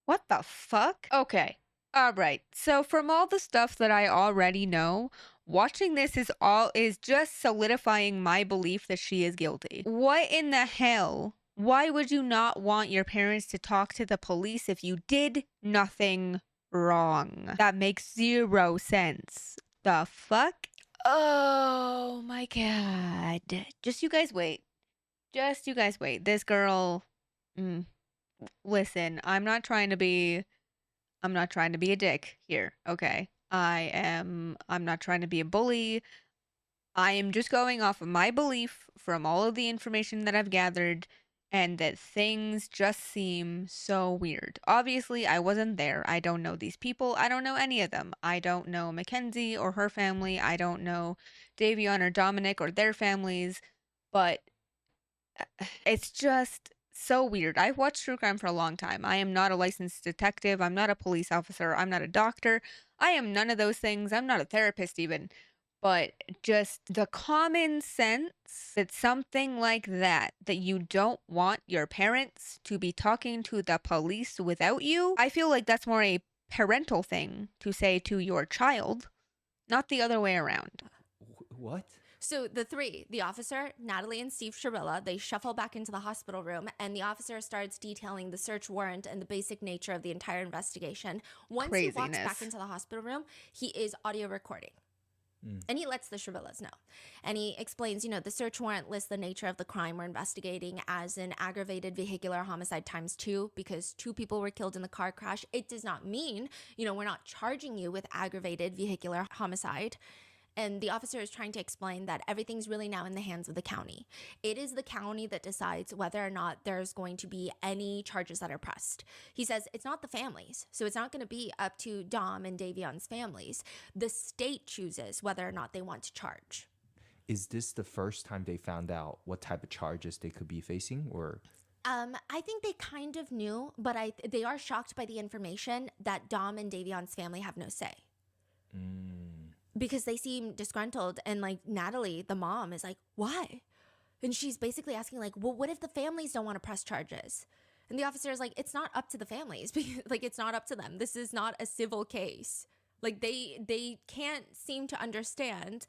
What the fuck? Okay. All right. So from all the stuff that I already know, watching this is just solidifying my belief that she is guilty. What in the hell? Why would you not want your parents to talk to the police if you did nothing wrong? That makes zero sense. The fuck? Oh my god. Just you guys wait. This girl, listen, I'm not trying to be a dick here, okay? I'm not trying to be a bully. I am just going off of my belief from all of the information that I've gathered, and that things just seem so weird. Obviously, I wasn't there. I don't know these people. I don't know any of them. I don't know Mackenzie or her family. I don't know Davion or Dominic or their families, but it's just so weird. I've watched true crime for a long time. I am not a licensed detective. I'm not a police officer. I'm not a doctor. I am none of those things. I'm not a therapist even. But just the common sense that something like that you don't want your parents to be talking to the police without you, I feel like that's more a parental thing to say to your child, not the other way around. What? So the three, the officer, Natalie and Steve Shirilla, they shuffle back into the hospital room and the officer starts detailing the search warrant and the basic nature of the entire investigation. Once he walks back into the hospital room, he is audio recording. And he lets the Shirillas know. And he explains, the search warrant lists the nature of the crime we're investigating as an aggravated vehicular homicide ×2 because 2 people were killed in the car crash. It does not mean, we're not charging you with aggravated vehicular homicide. And the officer is trying to explain that everything's really now in the hands of the county. It is the county that decides whether or not there's going to be any charges that are pressed. He says it's not the families. So it's not going to be up to Dom and Davion's families. The state chooses whether or not they want to charge. Is this the first time they found out what type of charges they could be facing, or? I think they kind of knew, but they are shocked by the information that Dom and Davion's family have no say. Because they seem disgruntled, and like Natalie, the mom, is like, why? And she's basically asking like, well, what if the families don't want to press charges? And the officer is like, it's not up to the families. Like, it's not up to them. This is not a civil case. Like, they can't seem to understand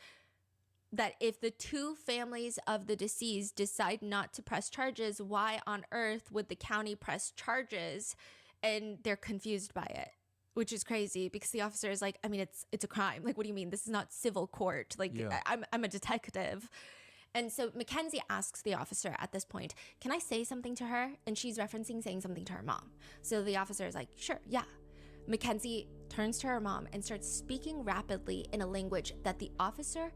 that if the 2 families of the deceased decide not to press charges, why on earth would the county press charges? And they're confused by it. Which is crazy because the officer is like, I mean, it's a crime. Like, what do you mean? This is not civil court. Like, yeah. I'm a detective. And so Mackenzie asks the officer at this point, can I say something to her? And she's referencing saying something to her mom. So the officer is like, sure, yeah. Mackenzie turns to her mom and starts speaking rapidly in a language that the officer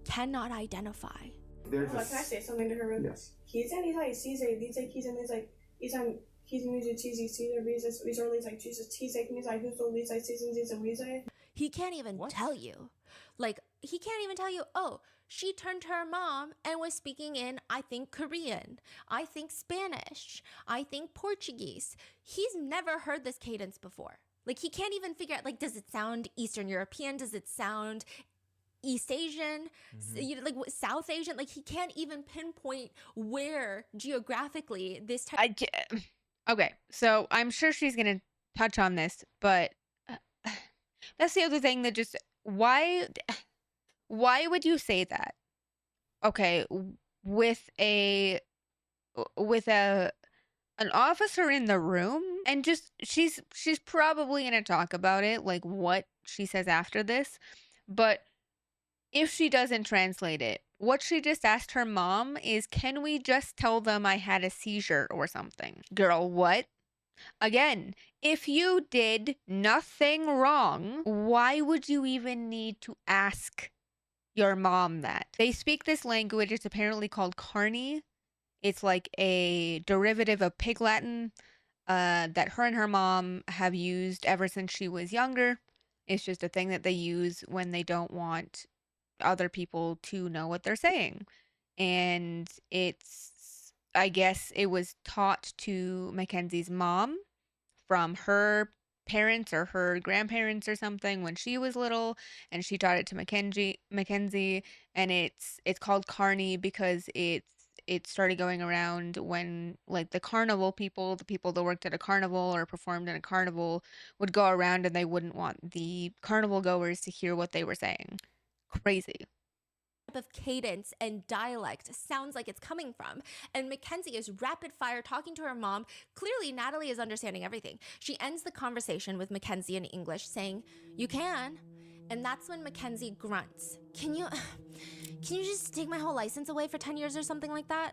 cannot identify. Can I say something to her? Yes. He can't even tell you. Like, he can't even tell you, oh, she turned to her mom and was speaking in, I think, Korean. I think Spanish. I think Portuguese. He's never heard this cadence before. Like, he can't even figure out, like, does it sound Eastern European? Does it sound East Asian, like South Asian? Like, he can't even pinpoint where geographically this type. Okay, so I'm sure she's gonna touch on this, but that's the other thing that just why would you say that? Okay, with an officer in the room, and just she's probably gonna talk about it, like what she says after this, but if she doesn't translate it, what she just asked her mom is, can we just tell them I had a seizure or something? Girl, what? Again, if you did nothing wrong, why would you even need to ask your mom that? They speak this language. It's apparently called Carney. It's like a derivative of Pig Latin that her and her mom have used ever since she was younger. It's just a thing that they use when they don't want other people to know what they're saying. And I guess it was taught to Mackenzie's mom from her parents or her grandparents or something when she was little, and she taught it to Mackenzie, and it's called Carney because it started going around when, like, the carnival people, the people that worked at a carnival or performed in a carnival, would go around and they wouldn't want the carnival goers to hear what they were saying. Crazy of cadence and dialect sounds like it's coming from. And Mackenzie is rapid fire talking to her mom. Clearly, Natalie is understanding everything. She ends the conversation with Mackenzie in English saying, you can. And that's when Mackenzie grunts. Can you just take my whole license away for 10 years or something like that?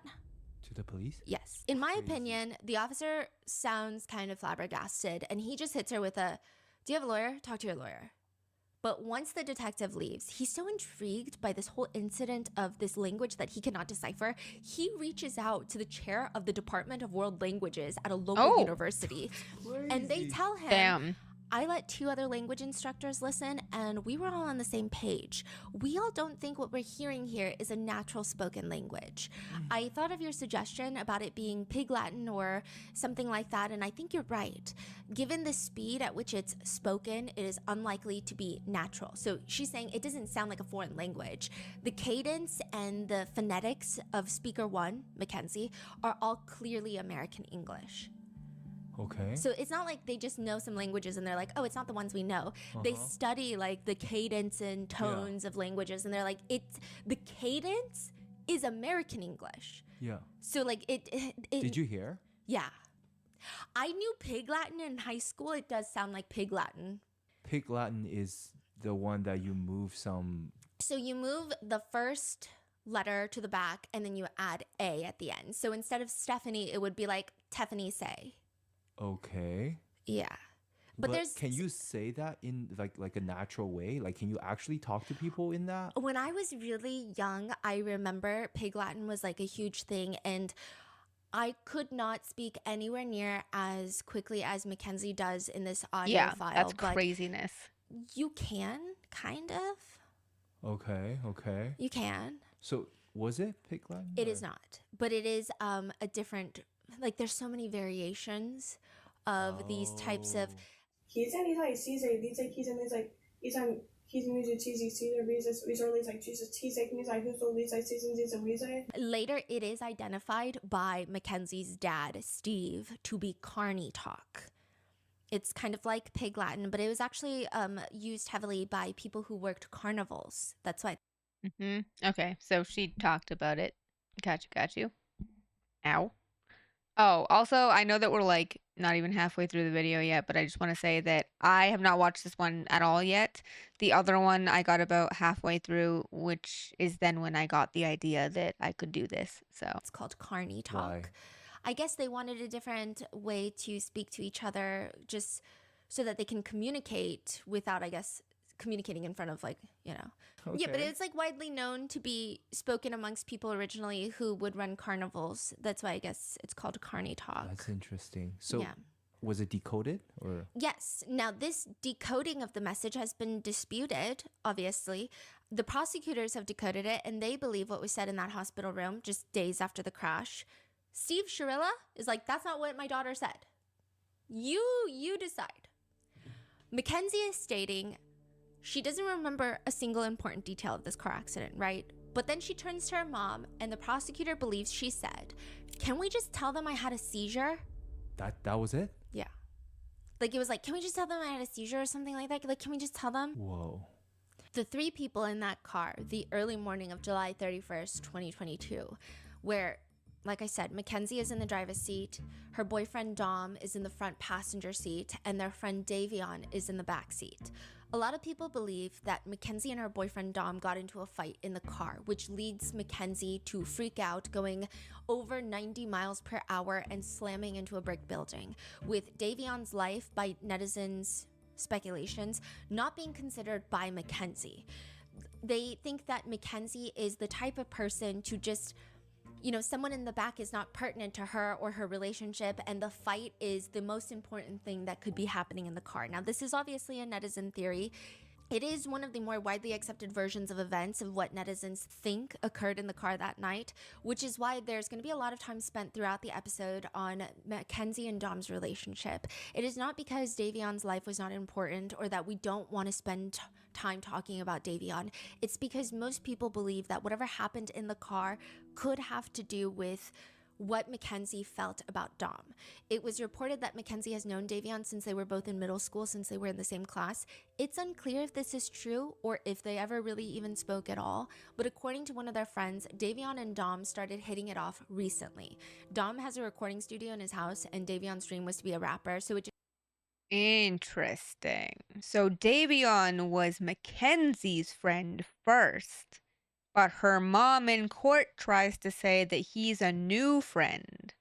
To the police? Yes. In my opinion, the officer sounds kind of flabbergasted, and he just hits her with a, do you have a lawyer? Talk to your lawyer. But once the detective leaves, he's so intrigued by this whole incident of this language that he cannot decipher, he reaches out to the chair of the Department of World Languages at a local university. And they tell him, damn. I let 2 other language instructors listen, and we were all on the same page. We all don't think what we're hearing here is a natural spoken language. I thought of your suggestion about it being Pig Latin or something like that, and I think you're right. Given the speed at which it's spoken, it is unlikely to be natural. So she's saying it doesn't sound like a foreign language. The cadence and the phonetics of speaker 1, Mackenzie, are all clearly American English. Okay. So it's not like they just know some languages and they're like, oh, it's not the ones we know. They study like the cadence and tones of languages, and they're like, the cadence is American English. Yeah. So like it Did you hear? Yeah. I knew Pig Latin in high school. It does sound like Pig Latin. Pig Latin is the one that you move some So you move the first letter to the back and then you add A at the end. So instead of Stephanie, it would be like Tiffany say. Okay. Yeah. But there's can you say that in like a natural way? Like, can you actually talk to people in that? when I was really young, I remember Pig Latin was like a huge thing, and I could not speak anywhere near as quickly as Mackenzie does in this audio file. That's but craziness. you can, kind of. Okay. You can. So was it Pig Latin? It is not, but it is a different. Like, there's so many variations of these types of. Later, it is identified by Mackenzie's dad, Steve, to be carny talk. It's kind of like Pig Latin, but it was actually used heavily by people who worked carnivals. That's why. Okay, so she talked about it. Got you. Ow. Oh, also, I know that we're like not even halfway through the video yet, but I just want to say that I have not watched this one at all yet. The other one I got about halfway through, which is then when I got the idea that I could do this. So it's called carny talk. Why? I guess they wanted a different way to speak to each other, just so that they can communicate without, I guess, communicating in front of, like, you know. Okay. Yeah, but it's like widely known to be spoken amongst people originally who would run carnivals. That's why I guess it's called carny talk. That's interesting. So yeah. Was it decoded or? Yes. Now, this decoding of the message has been disputed, obviously. The prosecutors have decoded it, and they believe what was said in that hospital room just days after the crash. Steve Shirilla is like, that's not what my daughter said. You decide. Mackenzie is stating she doesn't remember a single important detail of this car accident, right? But then she turns to her mom, and the prosecutor believes she said, can we just tell them I had a seizure? That was it? Yeah. Like, it was like, can we just tell them I had a seizure or something like that? Like, can we just tell them? Whoa. The three people in that car, the early morning of July 31st, 2022, where, like I said, Mackenzie is in the driver's seat, her boyfriend Dom is in the front passenger seat, and their friend Davion is in the back seat. A lot of people believe that Mackenzie and her boyfriend Dom got into a fight in the car, which leads Mackenzie to freak out, going over 90 miles per hour and slamming into a brick building, with Davion's life, by netizens' speculations, not being considered by Mackenzie. They think that Mackenzie is the type of person to just, you know, someone in the back is not pertinent to her or her relationship, and the fight is the most important thing that could be happening in the car. Now, this is obviously a netizen theory. It is one of the more widely accepted versions of events of what netizens think occurred in the car that night, which is why there's going to be a lot of time spent throughout the episode on Mackenzie and Dom's relationship. It is not because Davion's life was not important or that we don't want to spend time talking about Davion. It's because most people believe that whatever happened in the car could have to do with what Mackenzie felt about Dom. It was reported that Mackenzie has known Davion since they were both in middle school, since they were in the same class. It's unclear if this is true or if they ever really even spoke at all, but according to one of their friends, Davion and Dom started hitting it off recently. Dom has a recording studio in his house, and Davion's dream was to be a rapper, so it just... Interesting. So Davion was Mackenzie's friend first, but her mom in court tries to say that he's a new friend.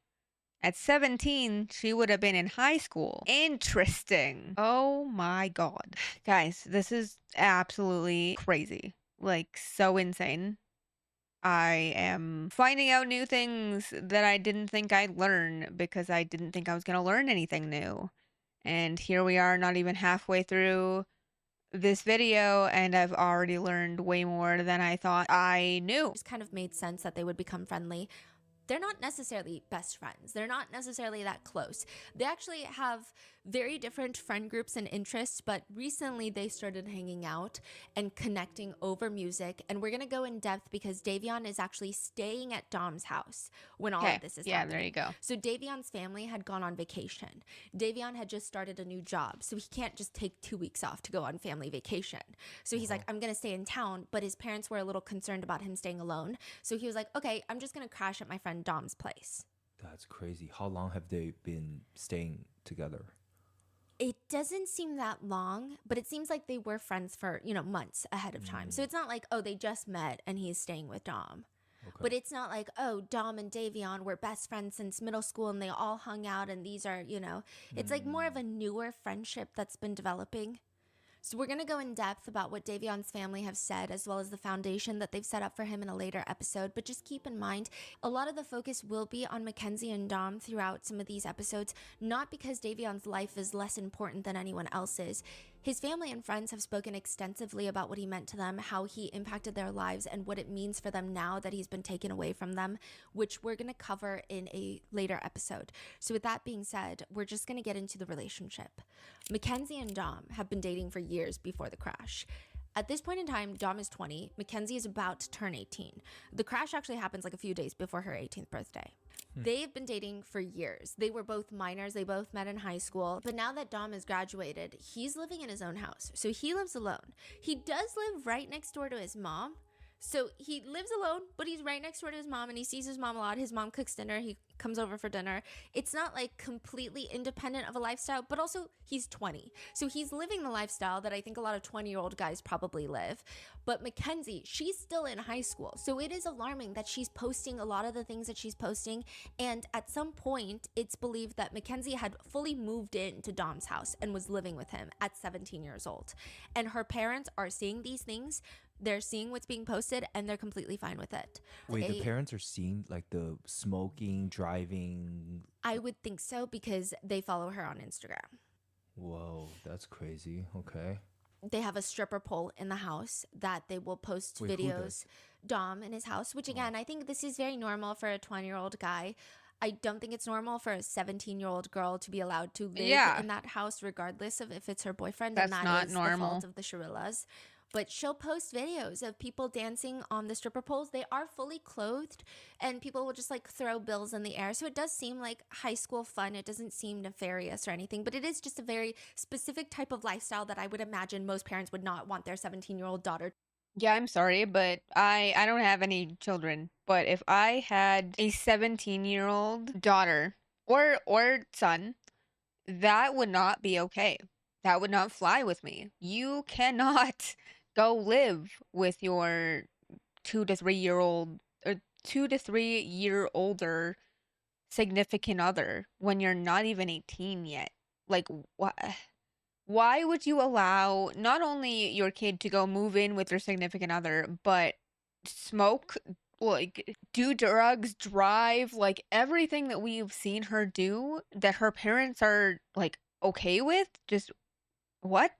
At 17, she would have been in high school. Interesting. Oh my God. Guys, this is absolutely crazy. Like, so insane. I am finding out new things that I didn't think I'd learn because I didn't think I was going to learn anything new. And here we are, not even halfway through this video, and I've already learned way more than I thought I knew. It kind of made sense that they would become friendly. They're not necessarily best friends. They're not necessarily that close. They actually have very different friend groups and interests, but recently they started hanging out and connecting over music. And we're going to go in depth because Davion is actually staying at Dom's house when all of this is happening. There you go. So Davion's family had gone on vacation. Davion had just started a new job, so he can't just take 2 weeks off to go on family vacation. So he's like, I'm going to stay in town, but his parents were a little concerned about him staying alone. So he was like, okay, I'm just going to crash at my friend Dom's place. That's crazy. How long have they been staying together? It doesn't seem that long, but it seems like they were friends for, months ahead of time. So it's not like, oh, they just met and he's staying with Dom. Okay. But it's not like, oh, Dom and Davion were best friends since middle school and they all hung out and these are, it's like more of a newer friendship that's been developing. So we're going to go in depth about what Davion's family have said, as well as the foundation that they've set up for him in a later episode. But just keep in mind, a lot of the focus will be on Mackenzie and Dom throughout some of these episodes, not because Davion's life is less important than anyone else's. His family and friends have spoken extensively about what he meant to them, how he impacted their lives, and what it means for them now that he's been taken away from them, which we're going to cover in a later episode. So with that being said, we're just going to get into the relationship. Mackenzie and Dom have been dating for years before the crash. At this point in time, Dom is 20, Mackenzie is about to turn 18. The crash actually happens like a few days before her 18th birthday. They've been dating for years. They were both minors. They both met in high school. But now that Dom has graduated, he's living in his own house. So he lives alone. He does live right next door to his mom. So he lives alone, but he's right next door to his mom and he sees his mom a lot. His mom cooks dinner. He comes over for dinner. It's not like completely independent of a lifestyle, but also he's 20. So he's living the lifestyle that I think a lot of 20-year-old guys probably live. But Mackenzie, she's still in high school. So it is alarming that she's posting a lot of the things that she's posting. And at some point, it's believed that Mackenzie had fully moved into Dom's house and was living with him at 17 years old. And her parents are seeing these things. They're seeing what's being posted and they're completely fine with it. Wait, the parents are seeing like the smoking, driving? I would think so because they follow her on Instagram. Whoa, that's crazy. Okay. They have a stripper pole in the house that they will post Wait, who videos. does? Dom in his house, which again, I think this is very normal for a 20-year-old guy. I don't think it's normal for a 17-year-old girl to be allowed to live in that house regardless of if it's her boyfriend. That's and that not is normal. the fault of the Shirillas. But she'll post videos of people dancing on the stripper poles. They are fully clothed and people will just like throw bills in the air. So it does seem like high school fun. It doesn't seem nefarious or anything, but it is just a very specific type of lifestyle that I would imagine most parents would not want their 17-year-old daughter. Yeah, I'm sorry, but I don't have any children. But if I had a 17-year-old daughter or son, that would not be okay. That would not fly with me. You cannot go live with your 2 to 3 year old or 2 to 3 year older significant other when you're not even 18 yet. Like, what? Why would you allow not only your kid to go move in with their significant other, but smoke, like do drugs, drive, like everything that we've seen her do that her parents are like okay with? Just what?